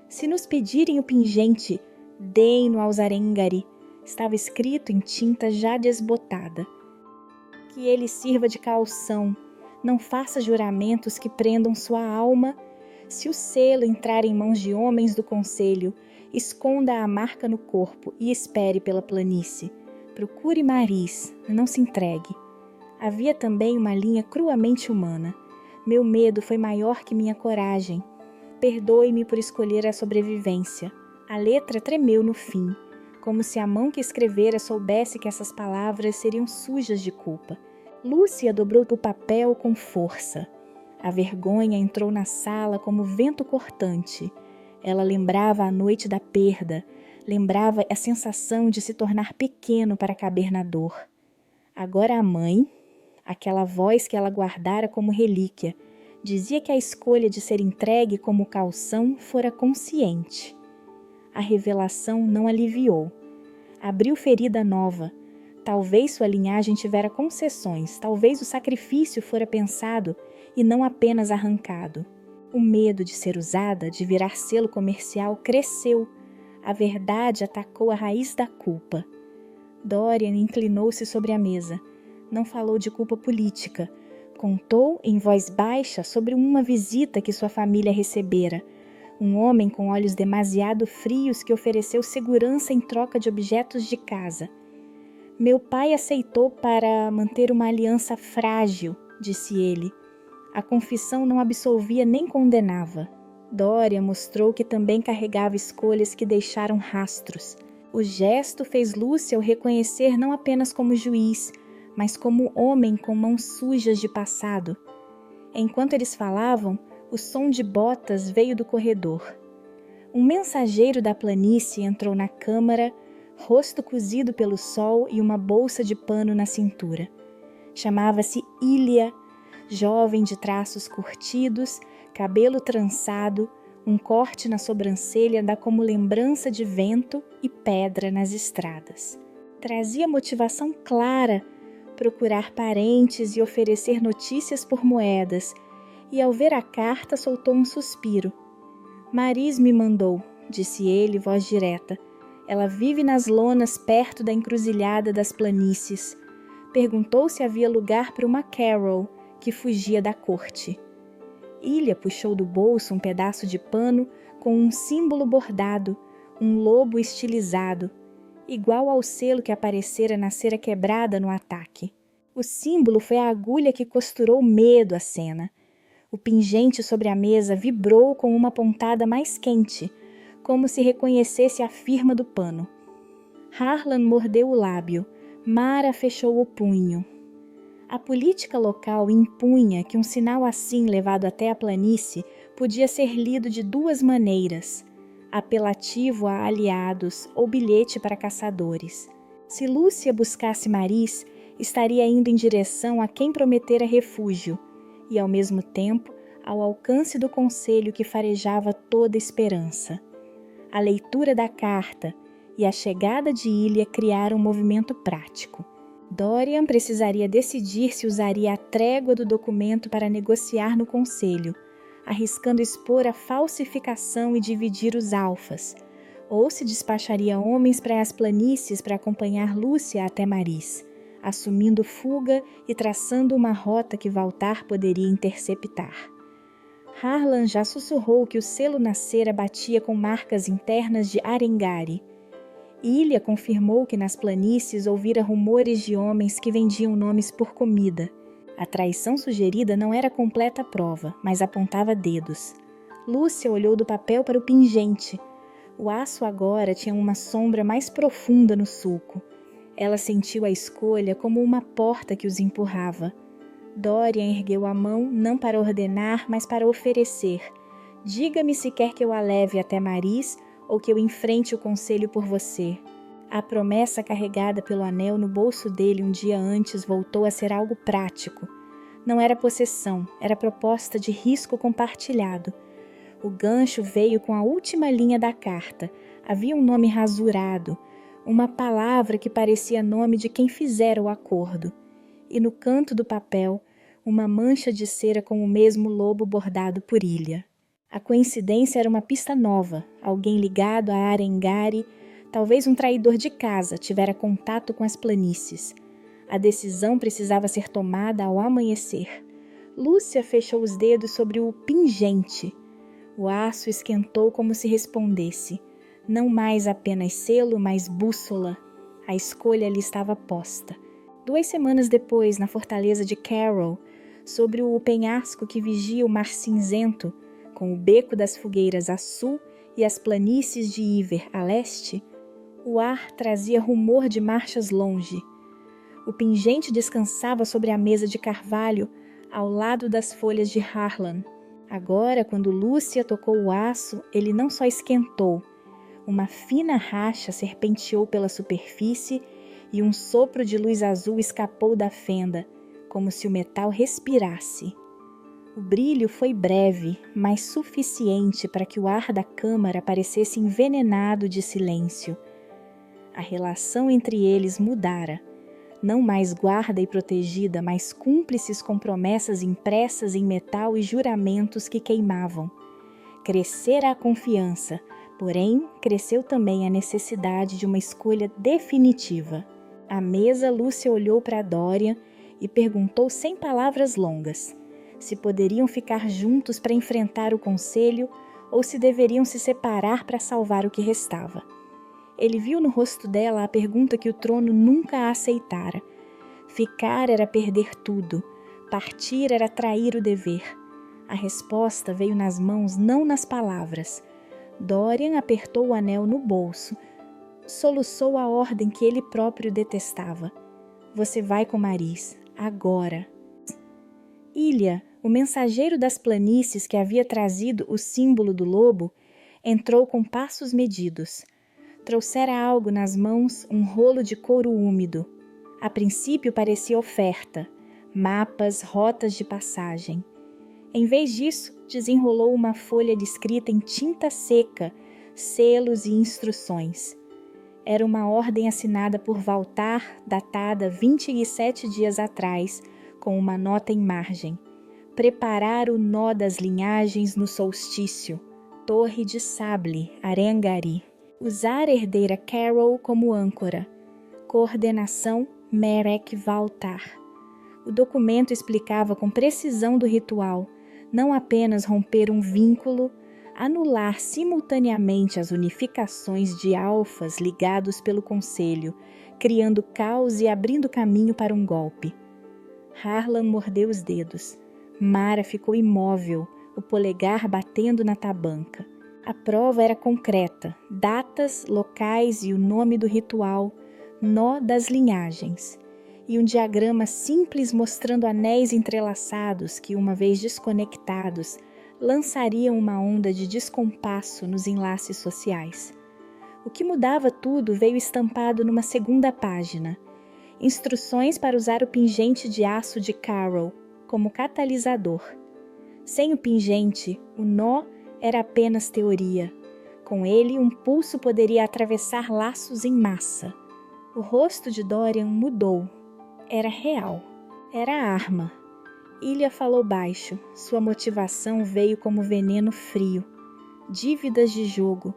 Se nos pedirem o pingente, deem-no aos Arengari, estava escrito em tinta já desbotada. Que ele sirva de calção, não faça juramentos que prendam sua alma. Se o selo entrar em mãos de homens do conselho, esconda a marca no corpo e espere pela planície. Procure Maris, não se entregue. Havia também uma linha cruamente humana. Meu medo foi maior que minha coragem. Perdoe-me por escolher a sobrevivência. A letra tremeu no fim, como se a mão que escrevera soubesse que essas palavras seriam sujas de culpa. Lúcia dobrou o papel com força. A vergonha entrou na sala como vento cortante. Ela lembrava a noite da perda, lembrava a sensação de se tornar pequeno para caber na dor. Agora a mãe, aquela voz que ela guardara como relíquia, dizia que a escolha de ser entregue como calção fora consciente. A revelação não aliviou. Abriu ferida nova. Talvez sua linhagem tivera concessões, talvez o sacrifício fora pensado e não apenas arrancado. O medo de ser usada, de virar selo comercial, cresceu. A verdade atacou a raiz da culpa. Dorian inclinou-se sobre a mesa. Não falou de culpa política. Contou em voz baixa sobre uma visita que sua família recebera. Um homem com olhos demasiado frios que ofereceu segurança em troca de objetos de casa. Meu pai aceitou para manter uma aliança frágil, disse ele. A confissão não absolvia nem condenava. Dorian mostrou que também carregava escolhas que deixaram rastros. O gesto fez Lúcia o reconhecer não apenas como juiz, mas como homem com mãos sujas de passado. Enquanto eles falavam, o som de botas veio do corredor. Um mensageiro da planície entrou na câmara, rosto cozido pelo sol e uma bolsa de pano na cintura. Chamava-se Ilia, jovem de traços curtidos, cabelo trançado, um corte na sobrancelha dá como lembrança de vento e pedra nas estradas. Trazia motivação clara, procurar parentes e oferecer notícias por moedas, e ao ver a carta soltou um suspiro. Maris me mandou, disse ele, voz direta. Ela vive nas lonas perto da encruzilhada das planícies. Perguntou se havia lugar para uma Carol, que fugia da corte. Ilia puxou do bolso um pedaço de pano com um símbolo bordado, um lobo estilizado, igual ao selo que aparecera na cera quebrada no ataque. O símbolo foi a agulha que costurou medo à cena. O pingente sobre a mesa vibrou com uma pontada mais quente, como se reconhecesse a firma do pano. Harlan mordeu o lábio. Mara fechou o punho. A política local impunha que um sinal assim levado até a planície podia ser lido de 2 maneiras: apelativo a aliados ou bilhete para caçadores. Se Lúcia buscasse Maris, estaria indo em direção a quem prometera refúgio e, ao mesmo tempo, ao alcance do conselho que farejava toda esperança. A leitura da carta e a chegada de Ilia criaram um movimento prático. Dorian precisaria decidir se usaria a trégua do documento para negociar no conselho, arriscando expor a falsificação e dividir os alfas, ou se despacharia homens para as planícies para acompanhar Lúcia até Maris, assumindo fuga e traçando uma rota que Valtar poderia interceptar. Harlan já sussurrou que o selo na cera batia com marcas internas de Arengari. Ilia confirmou que nas planícies ouvira rumores de homens que vendiam nomes por comida. A traição sugerida não era completa prova, mas apontava dedos. Lúcia olhou do papel para o pingente. O aço agora tinha uma sombra mais profunda no sulco. Ela sentiu a escolha como uma porta que os empurrava. Dorian ergueu a mão, não para ordenar, mas para oferecer. Diga-me se quer que eu a leve até Maris ou que eu enfrente o conselho por você. A promessa carregada pelo anel no bolso dele um dia antes voltou a ser algo prático. Não era possessão, era proposta de risco compartilhado. O gancho veio com a última linha da carta. Havia um nome rasurado, uma palavra que parecia nome de quem fizera o acordo. E no canto do papel, uma mancha de cera com o mesmo lobo bordado por Ilha. A coincidência era uma pista nova. Alguém ligado a Arengari, talvez um traidor de casa, tivera contato com as planícies. A decisão precisava ser tomada ao amanhecer. Lúcia fechou os dedos sobre o pingente. O aço esquentou como se respondesse. Não mais apenas selo, mas bússola. A escolha lhe estava posta. 2 semanas depois, na fortaleza de Carroll, sobre o penhasco que vigia o mar cinzento, com o beco das fogueiras a sul e as planícies de Iver a leste, o ar trazia rumor de marchas longe. O pingente descansava sobre a mesa de carvalho, ao lado das folhas de Harlan. Agora, quando Lúcia tocou o aço, ele não só esquentou. Uma fina racha serpenteou pela superfície e um sopro de luz azul escapou da fenda, como se o metal respirasse. O brilho foi breve, mas suficiente para que o ar da câmara parecesse envenenado de silêncio. A relação entre eles mudara. Não mais guarda e protegida, mas cúmplices com promessas impressas em metal e juramentos que queimavam. Crescera a confiança, porém cresceu também a necessidade de uma escolha definitiva. À mesa, Lúcia olhou para Dorian e perguntou sem palavras longas se poderiam ficar juntos para enfrentar o conselho ou se deveriam se separar para salvar o que restava. Ele viu no rosto dela a pergunta que o trono nunca a aceitara. Ficar era perder tudo, partir era trair o dever. A resposta veio nas mãos, não nas palavras. Dorian apertou o anel no bolso, soluçou a ordem que ele próprio detestava. Você vai com Maris, agora. Ilha, o mensageiro das planícies que havia trazido o símbolo do lobo, entrou com passos medidos. Trouxera algo nas mãos, um rolo de couro úmido. A princípio parecia oferta, mapas, rotas de passagem. Em vez disso, desenrolou uma folha de escrita em tinta seca, selos e instruções. Era uma ordem assinada por Valtar, datada 27 dias atrás, com uma nota em margem. Preparar o nó das linhagens no solstício. Torre de Sable, Arengari. Usar a herdeira Carroll como âncora. Coordenação Merek Valtar. O documento explicava com precisão do ritual, não apenas romper um vínculo, anular simultaneamente as unificações de alfas ligados pelo conselho, criando caos e abrindo caminho para um golpe. Harlan mordeu os dedos. Mara ficou imóvel, o polegar batendo na tabanca. A prova era concreta, datas, locais e o nome do ritual, nó das linhagens, e um diagrama simples mostrando anéis entrelaçados que, uma vez desconectados, lançariam uma onda de descompasso nos enlaces sociais. O que mudava tudo veio estampado numa segunda página. Instruções para usar o pingente de aço de Carroll como catalisador. Sem o pingente, o nó era apenas teoria. Com ele, um pulso poderia atravessar laços em massa. O rosto de Dorian mudou. Era real. Era a arma. Ilha falou baixo. Sua motivação veio como veneno frio. Dívidas de jogo.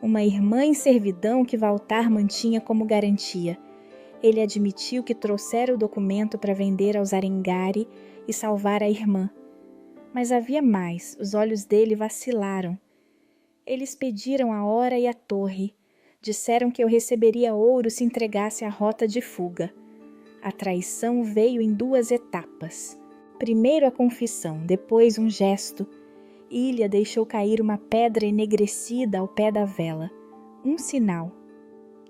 Uma irmã em servidão que Valtar mantinha como garantia. Ele admitiu que trouxera o documento para vender aos Arengari e salvar a irmã. Mas havia mais, os olhos dele vacilaram. Eles pediram a hora e a torre. Disseram que eu receberia ouro se entregasse a rota de fuga. A traição veio em 2 etapas. Primeiro a confissão, depois um gesto. Ilha deixou cair uma pedra enegrecida ao pé da vela. Um sinal.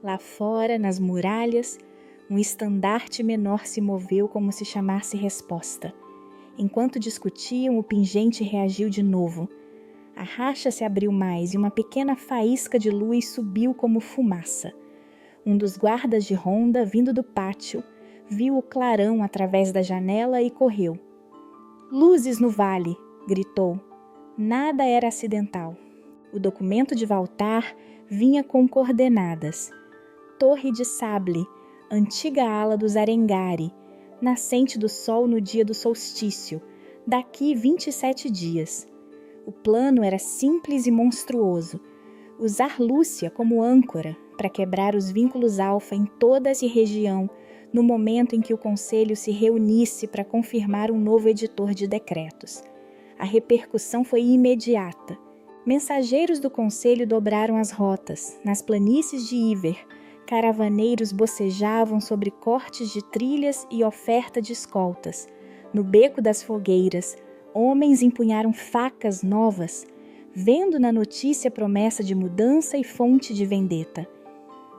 Lá fora, nas muralhas, um estandarte menor se moveu como se chamasse resposta. Enquanto discutiam, o pingente reagiu de novo. A racha se abriu mais e uma pequena faísca de luz subiu como fumaça. Um dos guardas de ronda, vindo do pátio, viu o clarão através da janela e correu. "Luzes no vale!" gritou. Nada era acidental. O documento de Valtar vinha com coordenadas. Torre de Sable, antiga ala dos Arengari, nascente do sol no dia do solstício, daqui 27 dias. O plano era simples e monstruoso. Usar Lúcia como âncora para quebrar os vínculos alfa em toda essa região no momento em que o conselho se reunisse para confirmar um novo editor de decretos. A repercussão foi imediata. Mensageiros do conselho dobraram as rotas. Nas planícies de Iver, caravaneiros bocejavam sobre cortes de trilhas e oferta de escoltas. No beco das fogueiras, homens empunharam facas novas, vendo na notícia promessa de mudança e fonte de vendetta.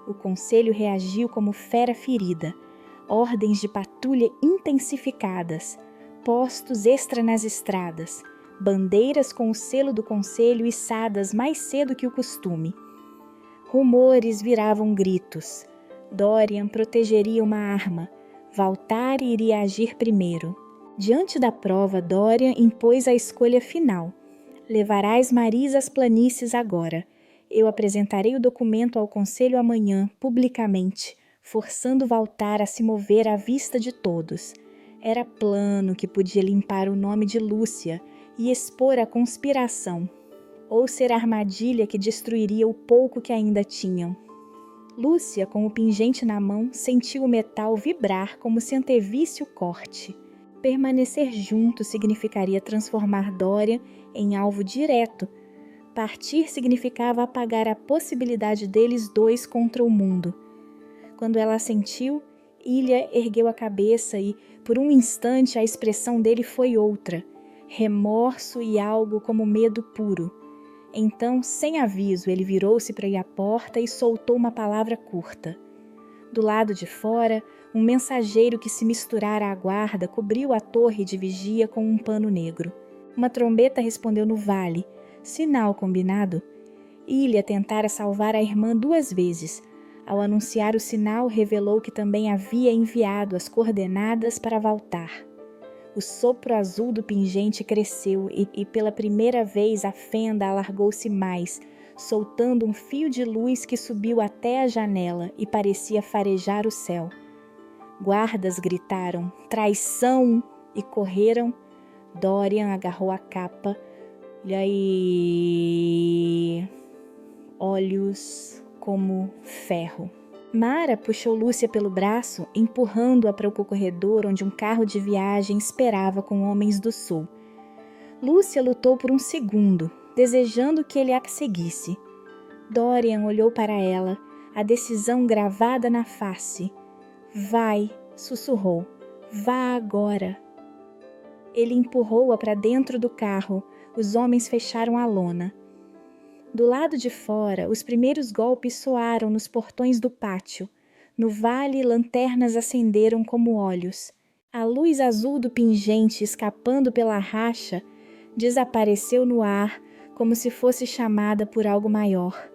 O conselho reagiu como fera ferida. Ordens de patrulha intensificadas, postos extra nas estradas, bandeiras com o selo do conselho içadas mais cedo que o costume. Rumores viravam gritos. Dorian protegeria uma arma. Valtar iria agir primeiro. Diante da prova, Dorian impôs a escolha final. Levarás Maris às planícies agora. Eu apresentarei o documento ao conselho amanhã, publicamente, forçando Valtar a se mover à vista de todos. Era plano que podia limpar o nome de Lúcia e expor a conspiração, ou ser armadilha que destruiria o pouco que ainda tinham. Lúcia, com o pingente na mão, sentiu o metal vibrar como se antevisse o corte. Permanecer junto significaria transformar Dorian em alvo direto. Partir significava apagar a possibilidade deles dois contra o mundo. Quando ela assentiu, Ilha ergueu a cabeça e, por um instante, a expressão dele foi outra. Remorso e algo como medo puro. Então, sem aviso, ele virou-se para ir à porta e soltou uma palavra curta. Do lado de fora, um mensageiro que se misturara à guarda cobriu a torre de vigia com um pano negro. Uma trombeta respondeu no vale, sinal combinado. Ilha tentara salvar a irmã 2 vezes. Ao anunciar o sinal, revelou que também havia enviado as coordenadas para Valtar. O sopro azul do pingente cresceu e pela primeira vez a fenda alargou-se mais, soltando um fio de luz que subiu até a janela e parecia farejar o céu. Guardas gritaram, traição, e correram. Dorian agarrou a capa. E aí... olhos como ferro. Mara puxou Lúcia pelo braço, empurrando-a para o corredor onde um carro de viagem esperava com homens do sul. Lúcia lutou por um segundo, desejando que ele a seguisse. Dorian olhou para ela, a decisão gravada na face. Vai, sussurrou. Vá agora. Ele empurrou-a para dentro do carro. Os homens fecharam a lona. Do lado de fora, os primeiros golpes soaram nos portões do pátio. No vale, lanternas acenderam como olhos. A luz azul do pingente escapando pela racha desapareceu no ar como se fosse chamada por algo maior.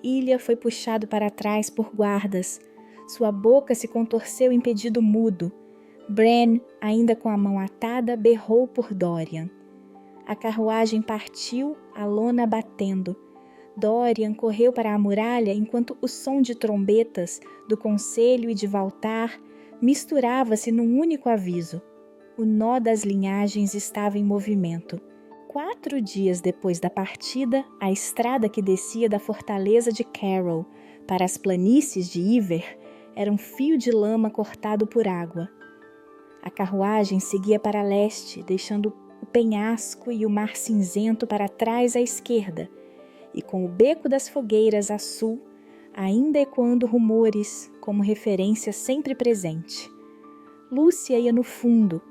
Ilha foi puxado para trás por guardas. Sua boca se contorceu em pedido mudo. Bran, ainda com a mão atada, berrou por Dorian. A carruagem partiu, a lona batendo. Dorian correu para a muralha enquanto o som de trombetas do conselho e de Valtar misturava-se num único aviso. O nó das linhagens estava em movimento. 4 dias depois da partida, a estrada que descia da fortaleza de Carroll para as planícies de Iver era um fio de lama cortado por água. A carruagem seguia para leste, deixando o penhasco e o mar cinzento para trás à esquerda, e com o beco das fogueiras a sul, ainda ecoando rumores como referência sempre presente. Lúcia ia no fundo,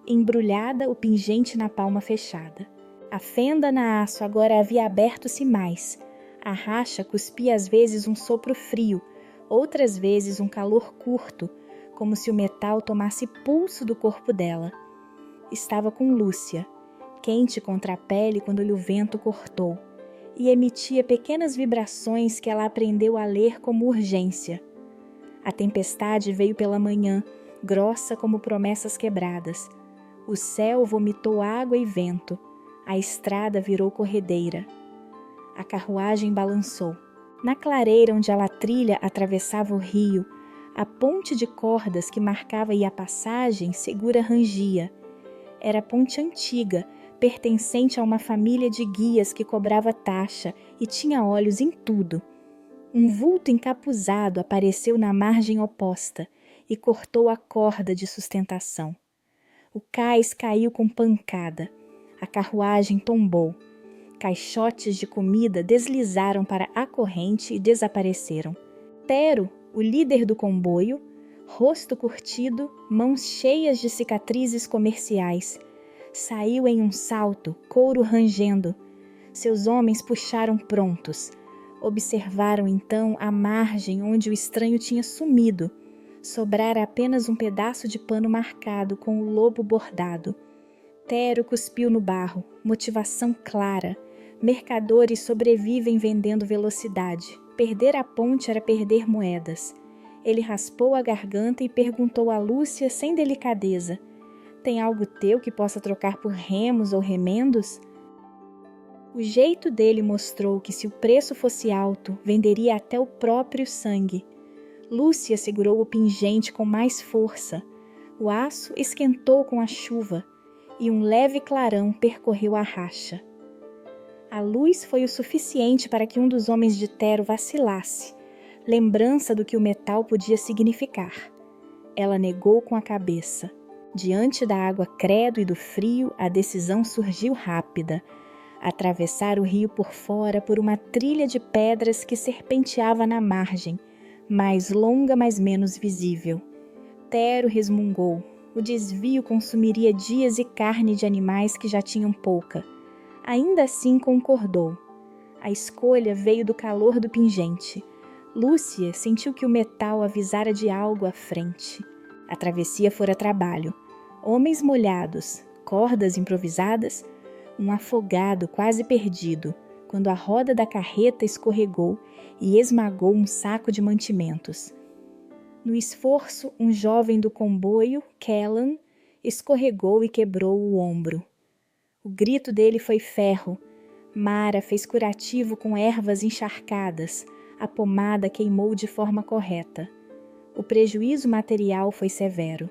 embrulhada, o pingente na palma fechada. A fenda na aço agora havia aberto-se mais. A racha cuspia às vezes um sopro frio, outras vezes um calor curto, como se o metal tomasse pulso do corpo dela. Estava com Lúcia, quente contra a pele quando-lhe o vento cortou, e emitia pequenas vibrações que ela aprendeu a ler como urgência. A tempestade veio pela manhã, grossa como promessas quebradas. O céu vomitou água e vento. A estrada virou corredeira. A carruagem balançou. Na clareira onde a latrilha atravessava o rio, a ponte de cordas que marcava-lhe a passagem segura rangia. Era ponte antiga, pertencente a uma família de guias que cobrava taxa e tinha olhos em tudo. Um vulto encapuzado apareceu na margem oposta e cortou a corda de sustentação. O cais caiu com pancada. A carruagem tombou. Caixotes de comida deslizaram para a corrente e desapareceram. Tero, o líder do comboio, rosto curtido, mãos cheias de cicatrizes comerciais, saiu em um salto, couro rangendo. Seus homens puxaram prontos. Observaram então a margem onde o estranho tinha sumido. Sobrara apenas um pedaço de pano marcado com o lobo bordado. Tero cuspiu no barro, motivação clara. Mercadores sobrevivem vendendo velocidade. Perder a ponte era perder moedas. Ele raspou a garganta e perguntou a Lúcia sem delicadeza: tem algo teu que possa trocar por remos ou remendos? O jeito dele mostrou que se o preço fosse alto, venderia até o próprio sangue. Lúcia segurou o pingente com mais força. O aço esquentou com a chuva e um leve clarão percorreu a racha. A luz foi o suficiente para que um dos homens de Tero vacilasse, lembrança do que o metal podia significar. Ela negou com a cabeça. Diante da água credo e do frio, a decisão surgiu rápida. Atravessar o rio por fora por uma trilha de pedras que serpenteava na margem, mais longa, mas menos visível. Tero resmungou. O desvio consumiria dias e carne de animais que já tinham pouca. Ainda assim concordou. A escolha veio do calor do pingente. Lúcia sentiu que o metal avisara de algo à frente. A travessia fora trabalho. Homens molhados, cordas improvisadas, um afogado quase perdido, quando a roda da carreta escorregou e esmagou um saco de mantimentos. No esforço, um jovem do comboio, Kellan, escorregou e quebrou o ombro. O grito dele foi ferro. Mara fez curativo com ervas encharcadas. A pomada queimou de forma correta. O prejuízo material foi severo.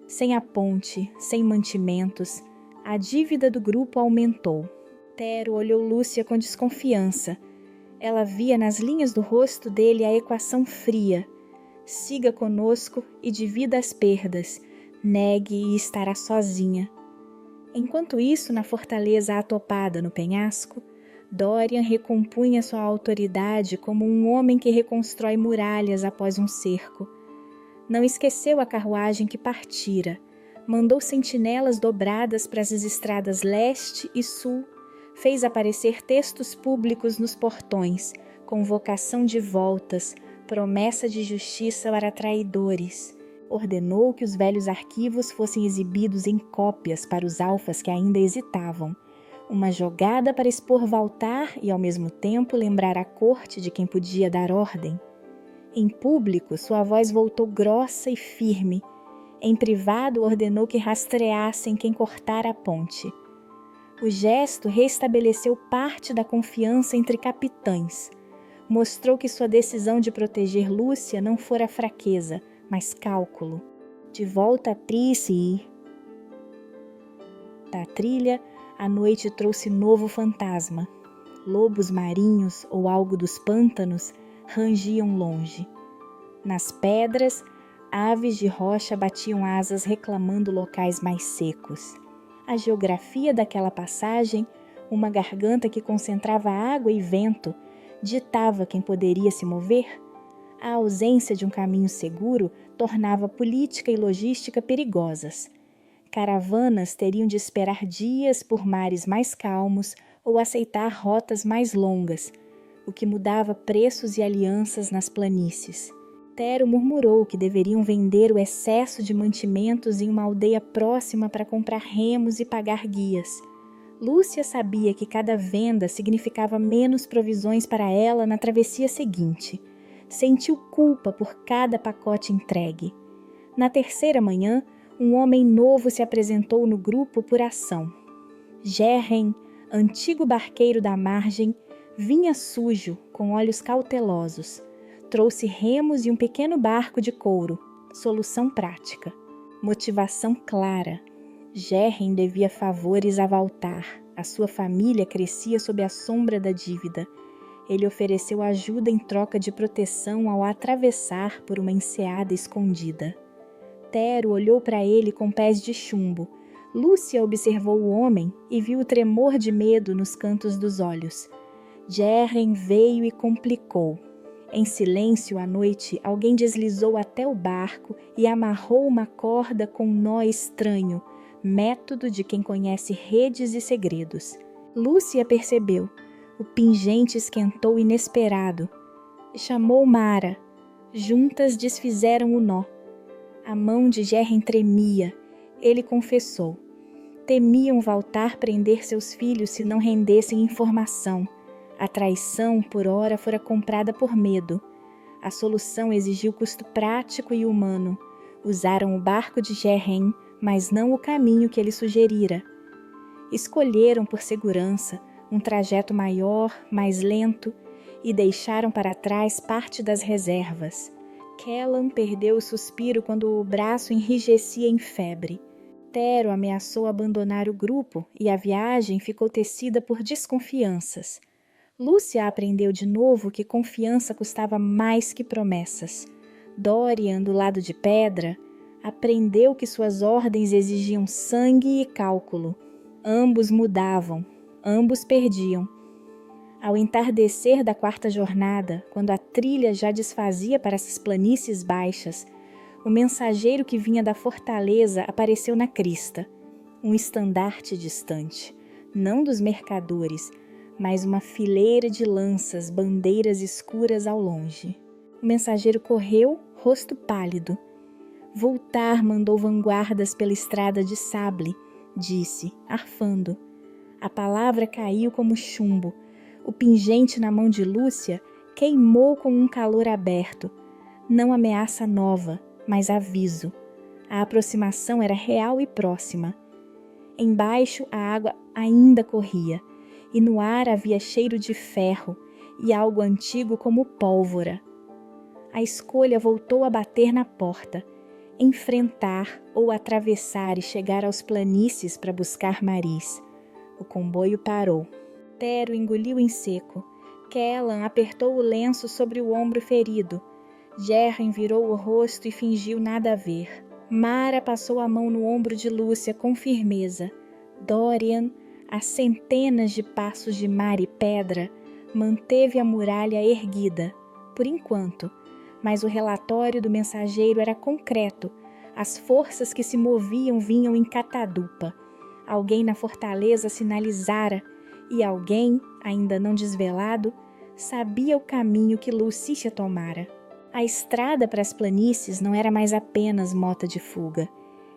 Sem a ponte, sem mantimentos, a dívida do grupo aumentou. Tero olhou Lúcia com desconfiança. Ela via nas linhas do rosto dele a equação fria. Siga conosco e divida as perdas. Negue e estará sozinha. Enquanto isso, na fortaleza atopada no penhasco, Dorian recompunha sua autoridade como um homem que reconstrói muralhas após um cerco. Não esqueceu a carruagem que partira. Mandou sentinelas dobradas para as estradas leste e sul. Fez aparecer textos públicos nos portões, convocação de voltas, promessa de justiça para traidores. Ordenou que os velhos arquivos fossem exibidos em cópias para os alfas que ainda hesitavam. Uma jogada para expor Valtar e, ao mesmo tempo, lembrar a corte de quem podia dar ordem. Em público, sua voz voltou grossa e firme. Em privado, ordenou que rastreassem quem cortara a ponte. O gesto restabeleceu parte da confiança entre capitães. Mostrou que sua decisão de proteger Lúcia não fora fraqueza, mas cálculo. De volta a Trície. Da trilha, a noite trouxe novo fantasma. Lobos marinhos ou algo dos pântanos rangiam longe. Nas pedras, aves de rocha batiam asas reclamando locais mais secos. A geografia daquela passagem, uma garganta que concentrava água e vento, ditava quem poderia se mover. A ausência de um caminho seguro tornava política e logística perigosas. Caravanas teriam de esperar dias por mares mais calmos ou aceitar rotas mais longas, o que mudava preços e alianças nas planícies. Tero murmurou que deveriam vender o excesso de mantimentos em uma aldeia próxima para comprar remos e pagar guias. Lúcia sabia que cada venda significava menos provisões para ela na travessia seguinte. Sentiu culpa por cada pacote entregue. Na terceira manhã, um homem novo se apresentou no grupo por ação. Gerren, antigo barqueiro da margem, vinha sujo, com olhos cautelosos. Trouxe remos e um pequeno barco de couro, solução prática. Motivação clara. Gerren devia favores a Valtar. A sua família crescia sob a sombra da dívida. Ele ofereceu ajuda em troca de proteção ao atravessar por uma enseada escondida. Tero olhou para ele com pés de chumbo. Lúcia observou o homem e viu o tremor de medo nos cantos dos olhos. Gerren veio e complicou. Em silêncio à noite, alguém deslizou até o barco e amarrou uma corda com um nó estranho, método de quem conhece redes e segredos. Lúcia percebeu. O pingente esquentou inesperado. Chamou Mara. Juntas desfizeram o nó. A mão de Gerren tremia. Ele confessou. Temiam Valtar prender seus filhos se não rendessem informação. A traição, por ora, fora comprada por medo. A solução exigiu custo prático e humano. Usaram o barco de Gerren, mas não o caminho que ele sugerira. Escolheram por segurança um trajeto maior, mais lento, e deixaram para trás parte das reservas. Kellan perdeu o suspiro quando o braço enrijecia em febre. Tero ameaçou abandonar o grupo e a viagem ficou tecida por desconfianças. Lúcia aprendeu de novo que confiança custava mais que promessas. Dorian, do lado de pedra, aprendeu que suas ordens exigiam sangue e cálculo. Ambos mudavam, ambos perdiam. Ao entardecer da quarta jornada, quando a trilha já desfazia para essas planícies baixas, o mensageiro que vinha da fortaleza apareceu na crista. Um estandarte distante, não dos mercadores, mas uma fileira de lanças, bandeiras escuras ao longe. O mensageiro correu, rosto pálido. Voltar mandou vanguardas pela estrada de sable, disse, arfando. A palavra caiu como chumbo. O pingente na mão de Lúcia queimou com um calor aberto. Não ameaça nova, mas aviso. A aproximação era real e próxima. Embaixo a água ainda corria, e no ar havia cheiro de ferro e algo antigo como pólvora. A escolha voltou a bater na porta, enfrentar ou atravessar e chegar aos planícies para buscar Maris. O comboio parou. Tero engoliu em seco. Kellan apertou o lenço sobre o ombro ferido. Gerren virou o rosto e fingiu nada a ver. Mara passou a mão no ombro de Lúcia com firmeza. Dorian, a centenas de passos de mar e pedra, manteve a muralha erguida, por enquanto, mas o relatório do mensageiro era concreto. As forças que se moviam vinham em catadupa. Alguém na fortaleza sinalizara, e alguém, ainda não desvelado, sabia o caminho que Lúcia tomara. A estrada para as planícies não era mais apenas mota de fuga.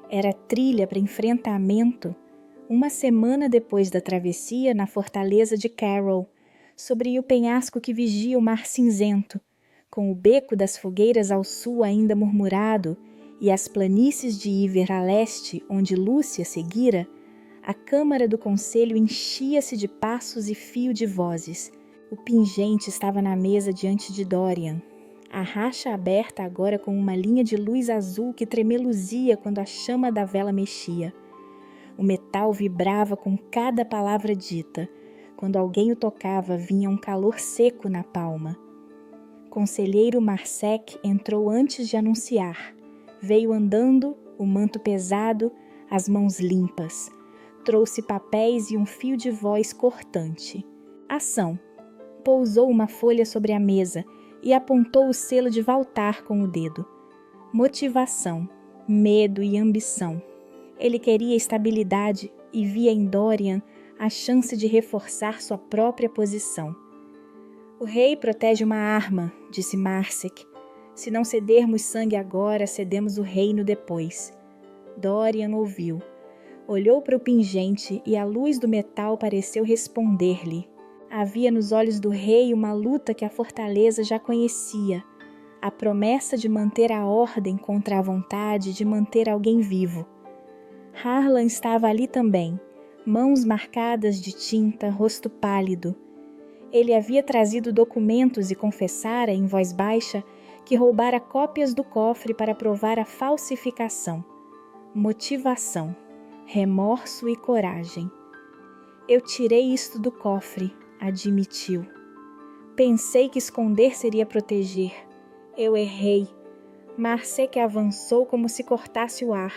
Era trilha para enfrentamento. Uma semana depois da travessia na fortaleza de Carroll, sobre o penhasco que vigia o mar cinzento, com o beco das fogueiras ao sul ainda murmurado e as planícies de Iver a leste, onde Lúcia seguira, a câmara do conselho enchia-se de passos e fio de vozes. O pingente estava na mesa diante de Dorian, a racha aberta agora com uma linha de luz azul que tremeluzia quando a chama da vela mexia. O metal vibrava com cada palavra dita. Quando alguém o tocava, vinha um calor seco na palma. Conselheiro Marsec entrou antes de anunciar. Veio andando, o manto pesado, as mãos limpas. Trouxe papéis e um fio de voz cortante. Ação. Pousou uma folha sobre a mesa e apontou o selo de Valtar com o dedo. Motivação, medo e ambição. Ele queria estabilidade e via em Dorian a chance de reforçar sua própria posição. O rei protege uma arma, disse Marsek. Se não cedermos sangue agora, cedemos o reino depois. Dorian ouviu. Olhou para o pingente e a luz do metal pareceu responder-lhe. Havia nos olhos do rei uma luta que a fortaleza já conhecia. A promessa de manter a ordem contra a vontade de manter alguém vivo. Harlan estava ali também, mãos marcadas de tinta, rosto pálido. Ele havia trazido documentos e confessara, em voz baixa, que roubara cópias do cofre para provar a falsificação. Motivação, remorso e coragem. Eu tirei isto do cofre, admitiu. Pensei que esconder seria proteger. Eu errei. Marsek avançou como se cortasse o ar.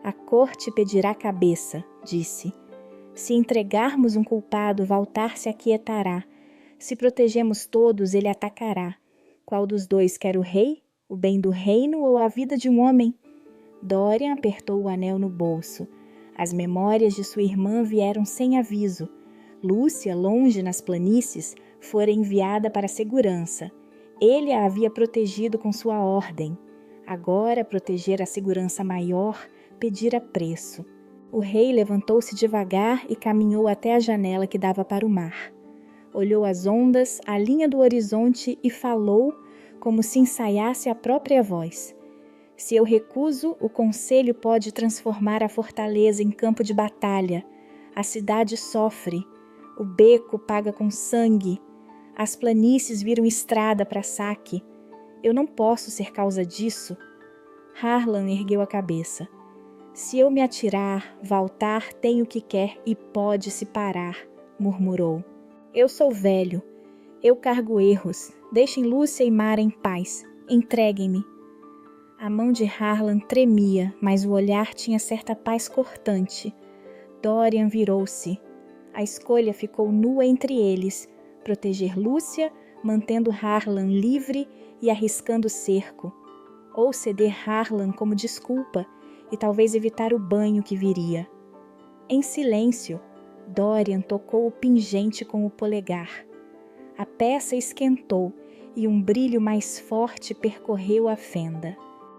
A corte pedirá a cabeça, disse. Se entregarmos um culpado, Valtar se aquietará. Se protegemos todos, ele atacará. Qual dos dois quer o rei? O bem do reino ou a vida de um homem? Dorian apertou o anel no bolso. As memórias de sua irmã vieram sem aviso. Lúcia, longe nas planícies, fora enviada para a segurança. Ele a havia protegido com sua ordem. Agora, proteger a segurança maior, pedira preço. O rei levantou-se devagar e caminhou até a janela que dava para o mar. Olhou as ondas, a linha do horizonte e falou como se ensaiasse a própria voz. Se eu recuso, o conselho pode transformar a fortaleza em campo de batalha. A cidade sofre. O beco paga com sangue. As planícies viram estrada para saque. Eu não posso ser causa disso. Harlan ergueu a cabeça. Se eu me atirar, Valtar tem o que quer e pode se parar, murmurou. Eu sou velho. Eu cargo erros. Deixem Lúcia e Mara em paz. Entreguem-me. A mão de Harlan tremia, mas o olhar tinha certa paz cortante. Dorian virou-se. A escolha ficou nua entre eles. Proteger Lúcia, mantendo Harlan livre e arriscando o cerco. Ou ceder Harlan como desculpa e talvez evitar o banho que viria. Em silêncio, Dorian tocou o pingente com o polegar. A peça esquentou e um brilho mais forte percorreu a fenda.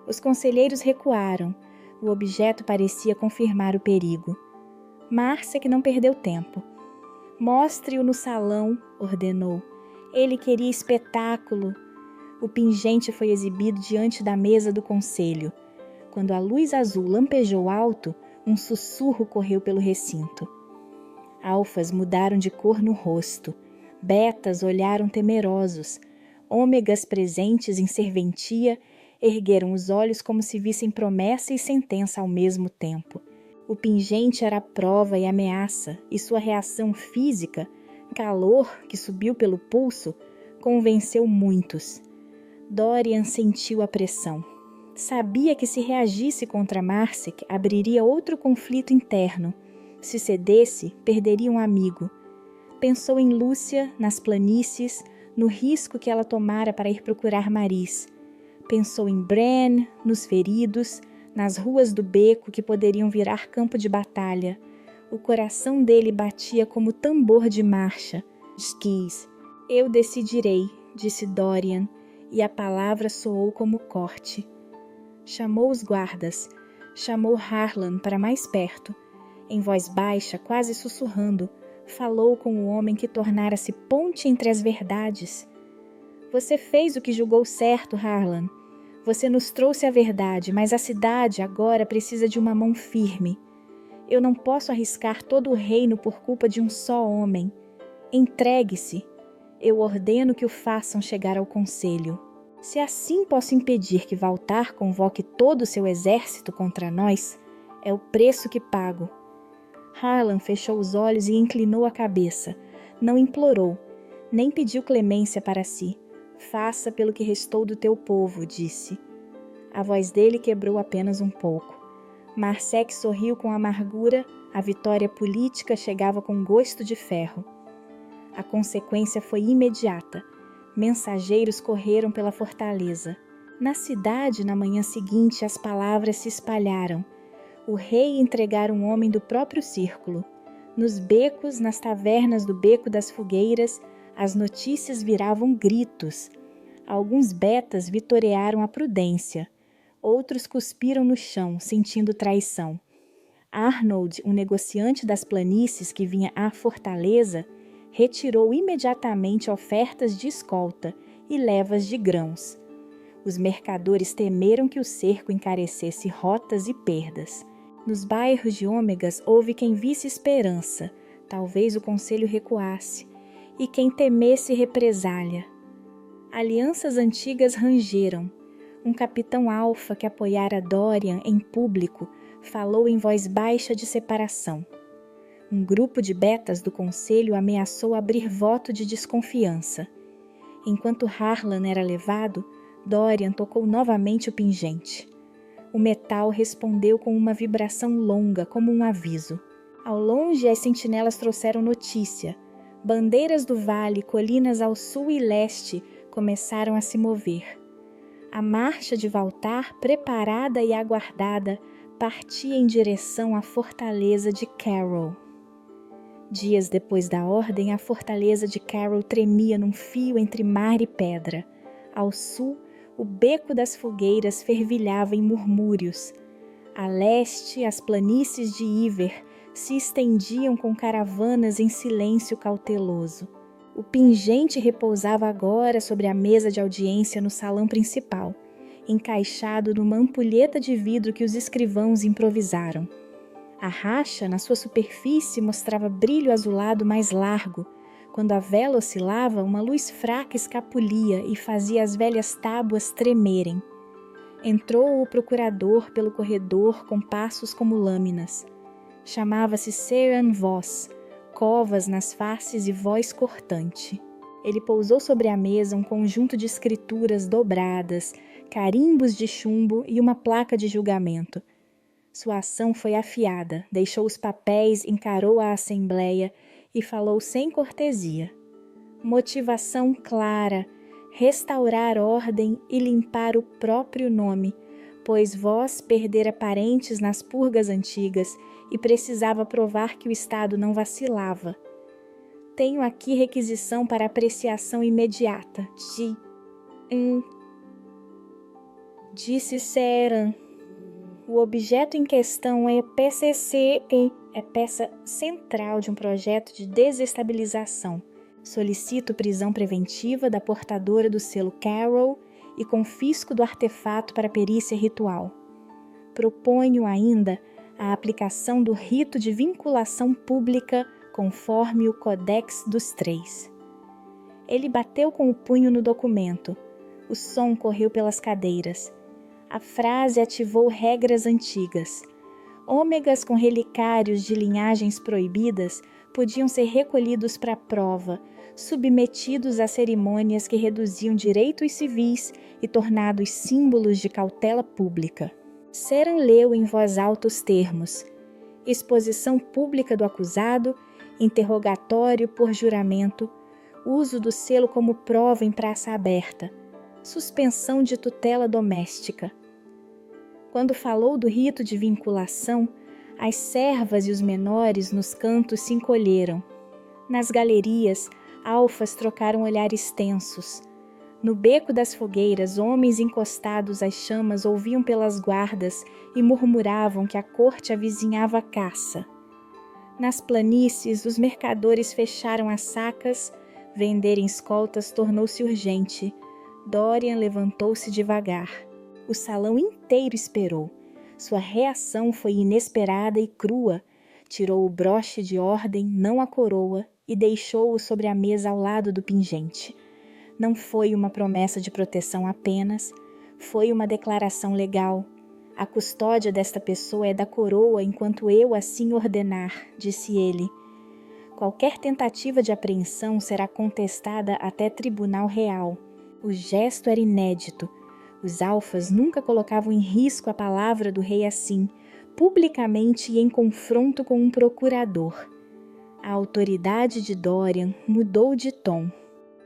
Os conselheiros recuaram. O objeto parecia confirmar o perigo. Marsek não perdeu tempo. Mostre-o no salão, ordenou. Ele queria espetáculo. O pingente foi exibido diante da mesa do conselho. Quando a luz azul lampejou alto, um sussurro correu pelo recinto. Alfas mudaram de cor no rosto. Betas olharam temerosos. Ômegas presentes em serventia ergueram os olhos como se vissem promessa e sentença ao mesmo tempo. O pingente era prova e ameaça, e sua reação física, calor que subiu pelo pulso, convenceu muitos. Dorian sentiu a pressão. Sabia que se reagisse contra Marsek, abriria outro conflito interno. Se cedesse, perderia um amigo. Pensou em Lúcia, nas planícies, no risco que ela tomara para ir procurar Maris. Pensou em Bran, nos feridos, nas ruas do beco que poderiam virar campo de batalha. O coração dele batia como tambor de marcha. Esquis. Eu decidirei, disse Dorian, e a palavra soou como corte. Chamou os guardas. Chamou Harlan para mais perto. Em voz baixa, quase sussurrando, falou com o homem que tornara-se ponte entre as verdades. Você fez o que julgou certo, Harlan. Você nos trouxe a verdade, mas a cidade agora precisa de uma mão firme. Eu não posso arriscar todo o reino por culpa de um só homem. Entregue-se. Eu ordeno que o façam chegar ao conselho. Se assim posso impedir que Valtar convoque todo o seu exército contra nós, é o preço que pago. Harlan fechou os olhos e inclinou a cabeça. Não implorou, nem pediu clemência para si. Faça pelo que restou do teu povo, disse. A voz dele quebrou apenas um pouco. Marsek sorriu com amargura, a vitória política chegava com gosto de ferro. A consequência foi imediata. Mensageiros correram pela fortaleza. Na cidade, na manhã seguinte, as palavras se espalharam. o rei entregara um homem do próprio círculo. Nos becos, nas tavernas do Beco das Fogueiras, as notícias viravam gritos. Alguns betas vitorearam a prudência. Outros cuspiram no chão, sentindo traição. Arnold, um negociante das planícies que vinha à fortaleza, retirou imediatamente ofertas de escolta e levas de grãos. Os mercadores temeram que o cerco encarecesse rotas e perdas. Nos bairros de Ômegas houve quem visse esperança, talvez o conselho recuasse, e quem temesse represália. Alianças antigas rangeram. Um capitão alfa que apoiara Dorian em público falou em voz baixa de separação. Um grupo de betas do conselho ameaçou abrir voto de desconfiança. Enquanto Harlan era levado, Dorian tocou novamente o pingente. O metal respondeu com uma vibração longa, como um aviso. Ao longe, as sentinelas trouxeram notícia. Bandeiras do vale, colinas ao sul e leste, começaram a se mover. A marcha de Valtar, preparada e aguardada, partia em direção à fortaleza de Carroll. Dias depois da ordem, a fortaleza de Carroll tremia num fio entre mar e pedra. Ao sul, o Beco das Fogueiras fervilhava em murmúrios. A leste, as planícies de Iver se estendiam com caravanas em silêncio cauteloso. O pingente repousava agora sobre a mesa de audiência no salão principal, encaixado numa ampulheta de vidro que os escrivãos improvisaram. A racha, na sua superfície, mostrava brilho azulado mais largo. Quando a vela oscilava, uma luz fraca escapulia e fazia as velhas tábuas tremerem. Entrou o procurador pelo corredor com passos como lâminas. Chamava-se Seran Voss, covas nas faces e voz cortante. Ele pousou sobre a mesa um conjunto de escrituras dobradas, carimbos de chumbo e uma placa de julgamento. Sua ação foi afiada, deixou os papéis, encarou a assembleia e falou sem cortesia. Motivação clara, restaurar ordem e limpar o próprio nome, pois Voss perdera parentes nas purgas antigas e precisava provar que o Estado não vacilava. Tenho aqui requisição para apreciação imediata disse Seran. O objeto em questão é PCC-E, é peça central de um projeto de desestabilização. Solicito prisão preventiva da portadora do selo Carroll e confisco do artefato para perícia ritual. Proponho ainda a aplicação do rito de vinculação pública conforme o Codex dos Três. Ele bateu com o punho no documento. O som correu pelas cadeiras. A frase ativou regras antigas. Ômegas com relicários de linhagens proibidas podiam ser recolhidos para a prova, submetidos a cerimônias que reduziam direitos civis e tornados símbolos de cautela pública. Seran leu em voz alta os termos: exposição pública do acusado, interrogatório por juramento, uso do selo como prova em praça aberta, suspensão de tutela doméstica. Quando falou do rito de vinculação, as servas e os menores nos cantos se encolheram. Nas galerias, alfas trocaram olhares tensos. No Beco das Fogueiras, homens encostados às chamas ouviam pelas guardas e murmuravam que a corte avizinhava a caça. Nas planícies, os mercadores fecharam as sacas, vender em escoltas tornou-se urgente. Dorian levantou-se devagar. O salão inteiro esperou. Sua reação foi inesperada e crua. Tirou o broche de ordem, não a coroa, e deixou-o sobre a mesa ao lado do pingente. Não foi uma promessa de proteção apenas, foi uma declaração legal. A custódia desta pessoa é da coroa enquanto eu assim ordenar, disse ele. Qualquer tentativa de apreensão será contestada até tribunal real. O gesto era inédito. Os alfas nunca colocavam em risco a palavra do rei assim, publicamente e em confronto com um procurador. A autoridade de Dorian mudou de tom.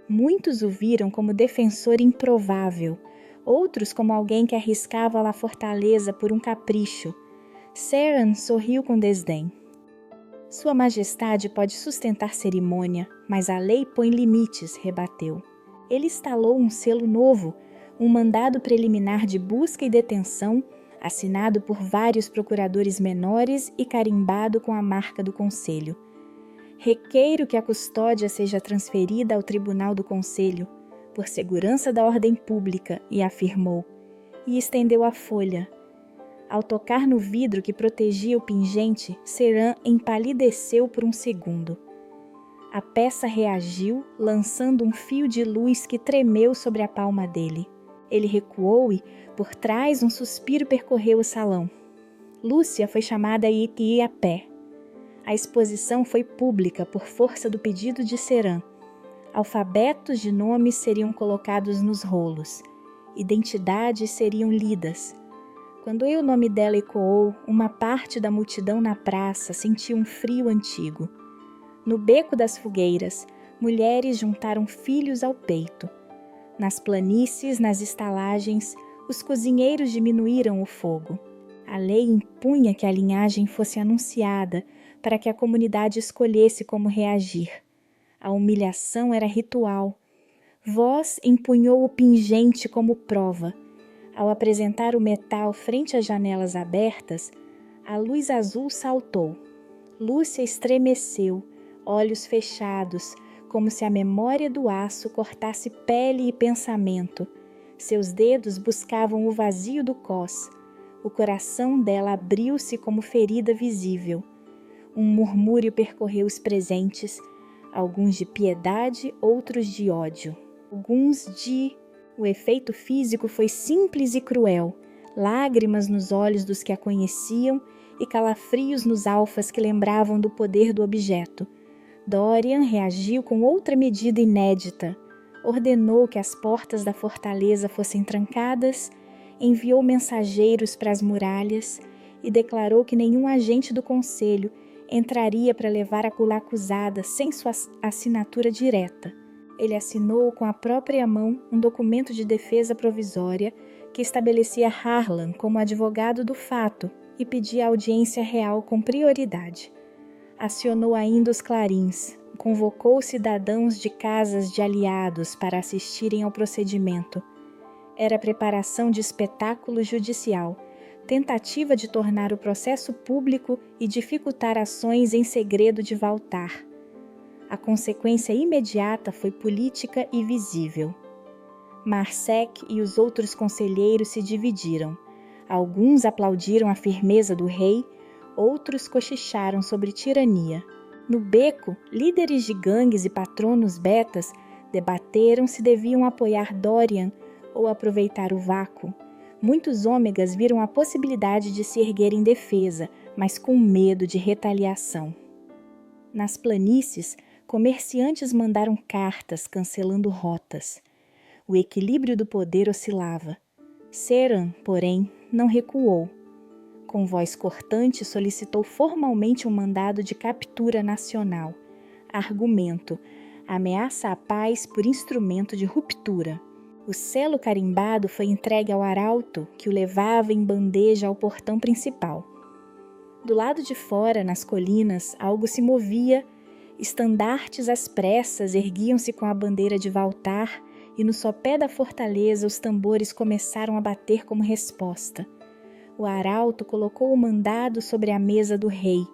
Muitos o viram como defensor improvável, outros como alguém que arriscava a fortaleza por um capricho. Seran sorriu com desdém. Sua Majestade pode sustentar cerimônia, mas a lei põe limites, rebateu. Ele instalou um selo novo, um mandado preliminar de busca e detenção, assinado por vários procuradores menores e carimbado com a marca do Conselho. Requeiro que a custódia seja transferida ao Tribunal do Conselho, por segurança da ordem pública, e afirmou, e estendeu a folha. Ao tocar no vidro que protegia o pingente, Seran empalideceu por um segundo. A peça reagiu, lançando um fio de luz que tremeu sobre a palma dele. Ele recuou e, por trás, um suspiro percorreu o salão. Lúcia foi chamada a ir a pé. A exposição foi pública por força do pedido de Seran. Alfabetos de nomes seriam colocados nos rolos. Identidades seriam lidas. Quando o nome dela ecoou, uma parte da multidão na praça sentiu um frio antigo. No beco das fogueiras, mulheres juntaram filhos ao peito. Nas planícies, nas estalagens, os cozinheiros diminuíram o fogo. A lei impunha que a linhagem fosse anunciada para que a comunidade escolhesse como reagir. A humilhação era ritual. Voz empunhou o pingente como prova. Ao apresentar o metal frente às janelas abertas, a luz azul saltou. Lúcia estremeceu, olhos fechados, como se a memória do aço cortasse pele e pensamento. Seus dedos buscavam o vazio do cós. O coração dela abriu-se como ferida visível. Um murmúrio percorreu os presentes, alguns de piedade, outros de ódio. O efeito físico foi simples e cruel, lágrimas nos olhos dos que a conheciam e calafrios nos alfas que lembravam do poder do objeto. Dorian reagiu com outra medida inédita. Ordenou que as portas da fortaleza fossem trancadas, enviou mensageiros para as muralhas e declarou que nenhum agente do conselho entraria para levar a acusada sem sua assinatura direta. Ele assinou com a própria mão um documento de defesa provisória que estabelecia Harlan como advogado do fato e pedia audiência real com prioridade. Acionou ainda os clarins, convocou cidadãos de casas de aliados para assistirem ao procedimento. Era preparação de espetáculo judicial, tentativa de tornar o processo público e dificultar ações em segredo de Valtar. A consequência imediata foi política e visível. Marsec e os outros conselheiros se dividiram. Alguns aplaudiram a firmeza do rei, outros cochicharam sobre tirania. No beco, líderes de gangues e patronos betas debateram se deviam apoiar Dorian ou aproveitar o vácuo. Muitos ômegas viram a possibilidade de se erguer em defesa, mas com medo de retaliação. Nas planícies, comerciantes mandaram cartas cancelando rotas. O equilíbrio do poder oscilava. Seran, porém, não recuou. Com voz cortante, solicitou formalmente um mandado de captura nacional. Argumento: ameaça à paz por instrumento de ruptura. O selo carimbado foi entregue ao arauto, que o levava em bandeja ao portão principal. Do lado de fora, nas colinas, algo se movia. Estandartes às pressas erguiam-se com a bandeira de Valtar e no sopé da fortaleza os tambores começaram a bater como resposta. O arauto colocou o mandado sobre a mesa do rei.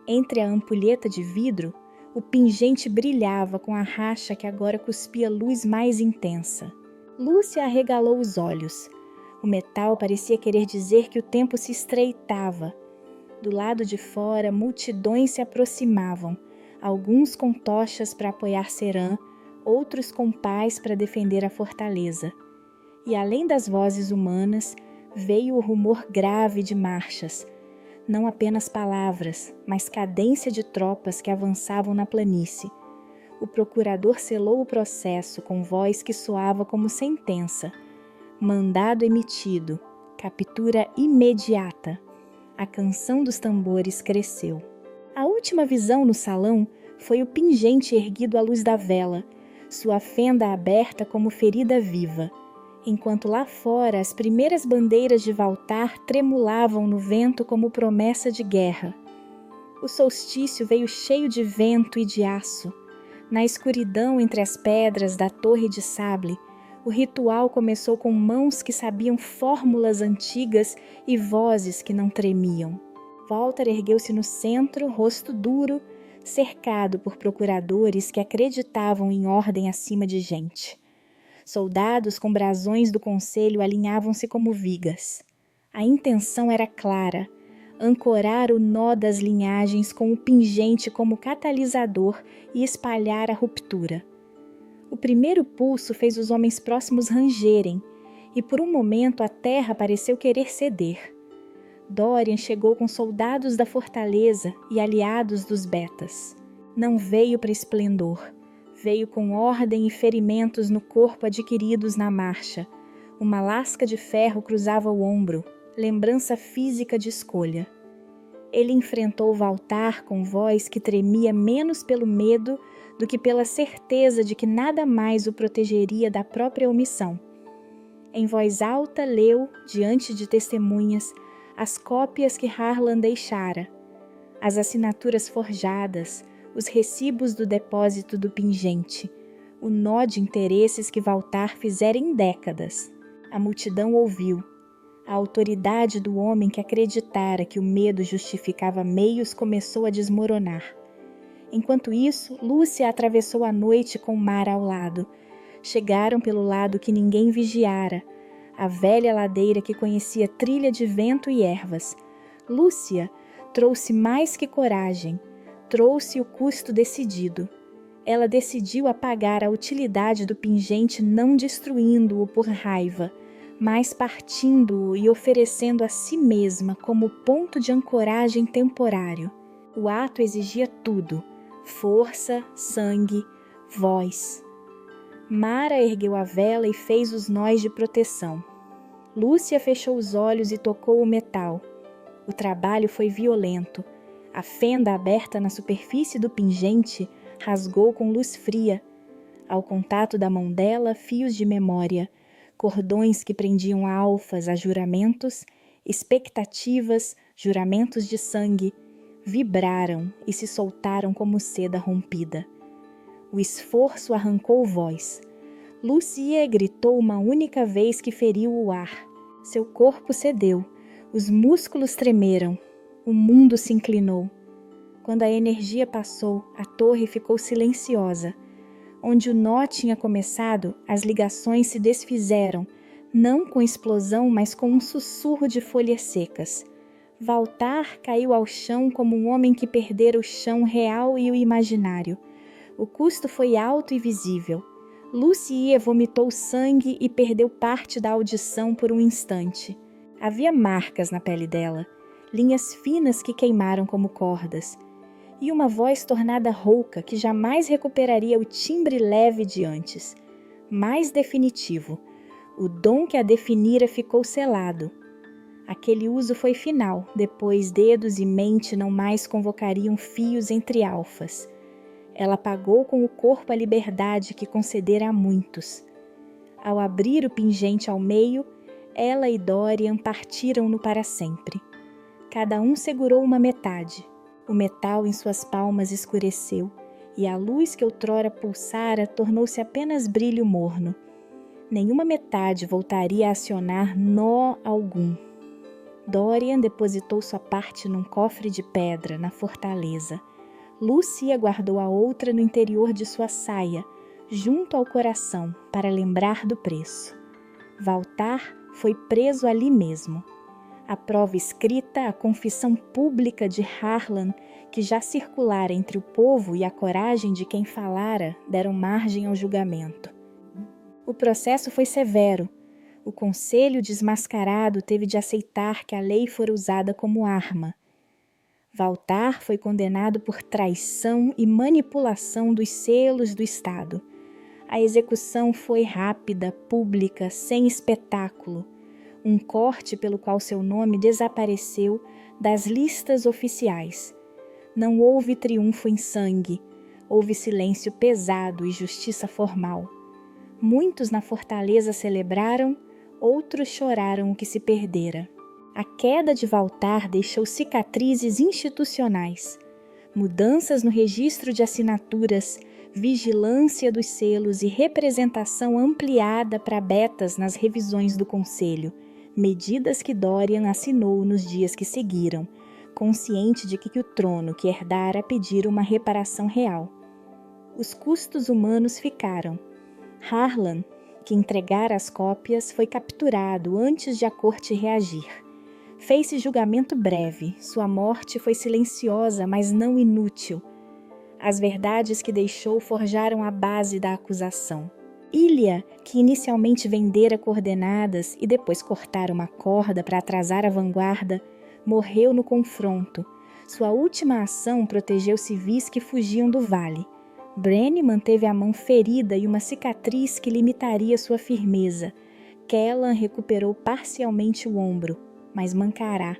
Entre a ampulheta de vidro, o pingente brilhava com a racha que agora cuspia luz mais intensa. Lúcia arregalou os olhos. O metal parecia querer dizer que o tempo se estreitava. Do lado de fora, multidões se aproximavam, alguns com tochas para apoiar Seran, outros com pás para defender a fortaleza. E além das vozes humanas, veio o rumor grave de marchas, não apenas palavras, mas cadência de tropas que avançavam na planície. O procurador selou o processo com voz que soava como sentença. Mandado emitido. Captura imediata. A canção dos tambores cresceu. A última visão no salão foi o pingente erguido à luz da vela, sua fenda aberta como ferida viva. enquanto lá fora as primeiras bandeiras de Valtar tremulavam no vento como promessa de guerra. O solstício veio cheio de vento e de aço. Na escuridão entre as pedras da torre de sable, o ritual começou com mãos que sabiam fórmulas antigas e vozes que não tremiam. Walter ergueu-se no centro, rosto duro, cercado por procuradores que acreditavam em ordem acima de gente. Soldados com brasões do conselho alinhavam-se como vigas. A intenção era clara: ancorar o nó das linhagens com o pingente como catalisador e espalhar a ruptura. O primeiro pulso fez os homens próximos rangerem, e por um momento a terra pareceu querer ceder. Dorian chegou com soldados da fortaleza e aliados dos betas. Não veio para esplendor, veio com ordem e ferimentos no corpo adquiridos na marcha. Uma lasca de ferro cruzava o ombro, lembrança física de escolha. Ele enfrentou Valtar com voz que tremia menos pelo medo do que pela certeza de que nada mais o protegeria da própria omissão. Em voz alta leu, diante de testemunhas, as cópias que Harlan deixara, as assinaturas forjadas, os recibos do depósito do pingente, o nó de interesses que Valtar fizera em décadas. A multidão ouviu. A autoridade do homem que acreditara que o medo justificava meios começou a desmoronar. Enquanto isso, Lúcia atravessou a noite com o mar ao lado. Chegaram pelo lado que ninguém vigiara, a velha ladeira que conhecia trilha de vento e ervas. Lúcia trouxe mais que coragem, trouxe o custo decidido. Ela decidiu apagar a utilidade do pingente não destruindo-o por raiva, mas partindo-o e oferecendo a si mesma como ponto de ancoragem temporário. O ato exigia tudo: força, sangue, voz. Mara ergueu a vela e fez os nós de proteção. Lúcia fechou os olhos e tocou o metal. O trabalho foi violento. A fenda aberta na superfície do pingente rasgou com luz fria. Ao contato da mão dela, fios de memória, cordões que prendiam alfas a juramentos, expectativas, juramentos de sangue, vibraram e se soltaram como seda rompida. O esforço arrancou voz. Lucia gritou uma única vez que feriu o ar. Seu corpo cedeu, os músculos tremeram, o mundo se inclinou. Quando a energia passou, a torre ficou silenciosa. Onde o nó tinha começado, as ligações se desfizeram, não com explosão, mas com um sussurro de folhas secas. Valtar caiu ao chão como um homem que perdera o chão real e o imaginário. O custo foi alto e visível. Lucia vomitou sangue e perdeu parte da audição por um instante. Havia marcas na pele dela, linhas finas que queimaram como cordas, e uma voz tornada rouca que jamais recuperaria o timbre leve de antes. Mais definitivo, o dom que a definira ficou selado. Aquele uso foi final, depois dedos e mente não mais convocariam fios entre alfas. Ela pagou com o corpo a liberdade que concedera a muitos. Ao abrir o pingente ao meio, ela e Dorian partiram-no para sempre. Cada um segurou uma metade. O metal em suas palmas escureceu, e a luz que outrora pulsara tornou-se apenas brilho morno. Nenhuma metade voltaria a acionar nó algum. Dorian depositou sua parte num cofre de pedra na fortaleza. Lucia guardou a outra no interior de sua saia, junto ao coração, para lembrar do preço. Valtar foi preso ali mesmo. A prova escrita, a confissão pública de Harlan, que já circulara entre o povo e a coragem de quem falara, deram margem ao julgamento. O processo foi severo. O conselho desmascarado teve de aceitar que a lei fora usada como arma. Valtar foi condenado por traição e manipulação dos selos do Estado. A execução foi rápida, pública, sem espetáculo. Um corte pelo qual seu nome desapareceu das listas oficiais. Não houve triunfo em sangue, houve silêncio pesado e justiça formal. Muitos na fortaleza celebraram, outros choraram o que se perdera. A queda de Valtar deixou cicatrizes institucionais, mudanças no registro de assinaturas, vigilância dos selos e representação ampliada para betas nas revisões do Conselho, medidas que Dorian assinou nos dias que seguiram, consciente de que o trono que herdara pedira uma reparação real. Os custos humanos ficaram. Harlan, que entregara as cópias, foi capturado antes de a corte reagir. Fez-se julgamento breve, sua morte foi silenciosa, mas não inútil. As verdades que deixou forjaram a base da acusação. Ilia, que inicialmente vendera coordenadas e depois cortara uma corda para atrasar a vanguarda, morreu no confronto. Sua última ação protegeu civis que fugiam do vale. Brienne manteve a mão ferida e uma cicatriz que limitaria sua firmeza. Kellan recuperou parcialmente o ombro, mas mancará.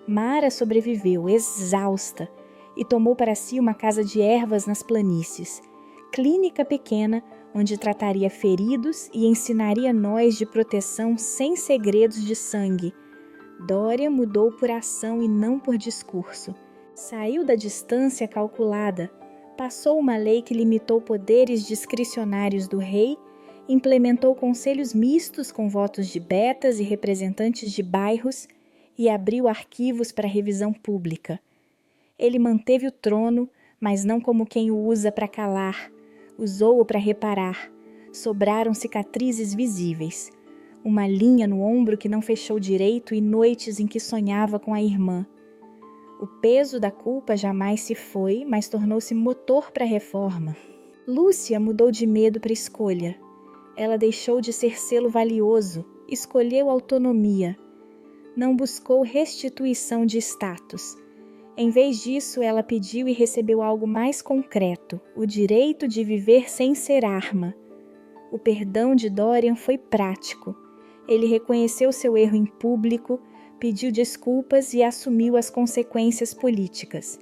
Mara sobreviveu, exausta, e tomou para si uma casa de ervas nas planícies. Clínica pequena, onde trataria feridos e ensinaria nós de proteção sem segredos de sangue. Dorian mudou por ação e não por discurso. Saiu da distância calculada, passou uma lei que limitou poderes discricionários do rei, implementou conselhos mistos com votos de betas e representantes de bairros e abriu arquivos para revisão pública. Ele manteve o trono, mas não como quem o usa para calar, usou-o para reparar. Sobraram cicatrizes visíveis, uma linha no ombro que não fechou direito e noites em que sonhava com a irmã. O peso da culpa jamais se foi, mas tornou-se motor para a reforma. Lúcia mudou de medo para escolha. Ela deixou de ser selo valioso, escolheu autonomia. Não buscou restituição de status. Em vez disso, ela pediu e recebeu algo mais concreto, o direito de viver sem ser arma. O perdão de Dorian foi prático. Ele reconheceu seu erro em público, pediu desculpas e assumiu as consequências políticas.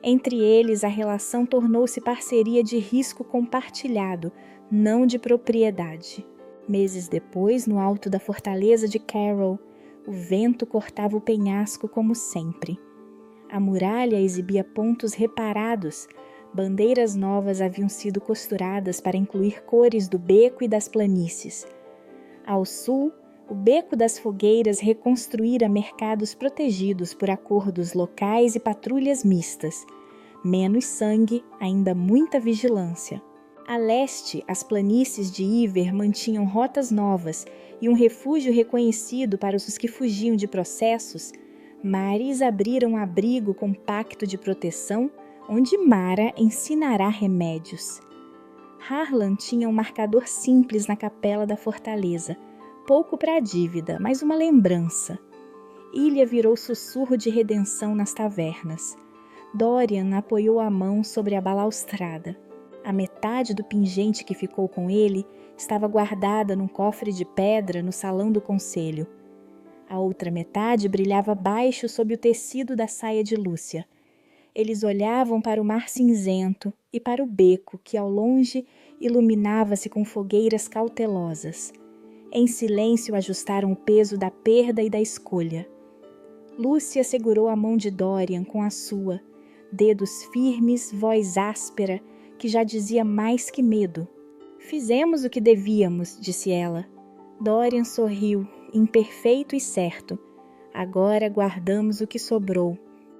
Entre eles, a relação tornou-se parceria de risco compartilhado, não de propriedade. Meses depois, no alto da fortaleza de Carroll, o vento cortava o penhasco como sempre. A muralha exibia pontos reparados, bandeiras novas haviam sido costuradas para incluir cores do beco e das planícies. Ao sul, o Beco das Fogueiras reconstruíra mercados protegidos por acordos locais e patrulhas mistas. Menos sangue, ainda muita vigilância. A leste, as planícies de Iver mantinham rotas novas e um refúgio reconhecido para os que fugiam de processos. Mares abriram abrigo com pacto de proteção, onde Mara ensinará remédios. Harlan tinha um marcador simples na capela da fortaleza, pouco para a dívida, mas uma lembrança. Ilia virou sussurro de redenção nas tavernas. Dorian apoiou a mão sobre a balaustrada. A metade do pingente que ficou com ele estava guardada num cofre de pedra no salão do conselho. A outra metade brilhava baixo sob o tecido da saia de Lúcia. Eles olhavam para o mar cinzento e para o beco que, ao longe, iluminava-se com fogueiras cautelosas. Em silêncio ajustaram o peso da perda e da escolha. Lúcia segurou a mão de Dorian com a sua, dedos firmes, voz áspera, que já dizia mais que medo. Fizemos o que devíamos, disse ela. Dorian sorriu, imperfeito e certo. Agora guardamos o que sobrou.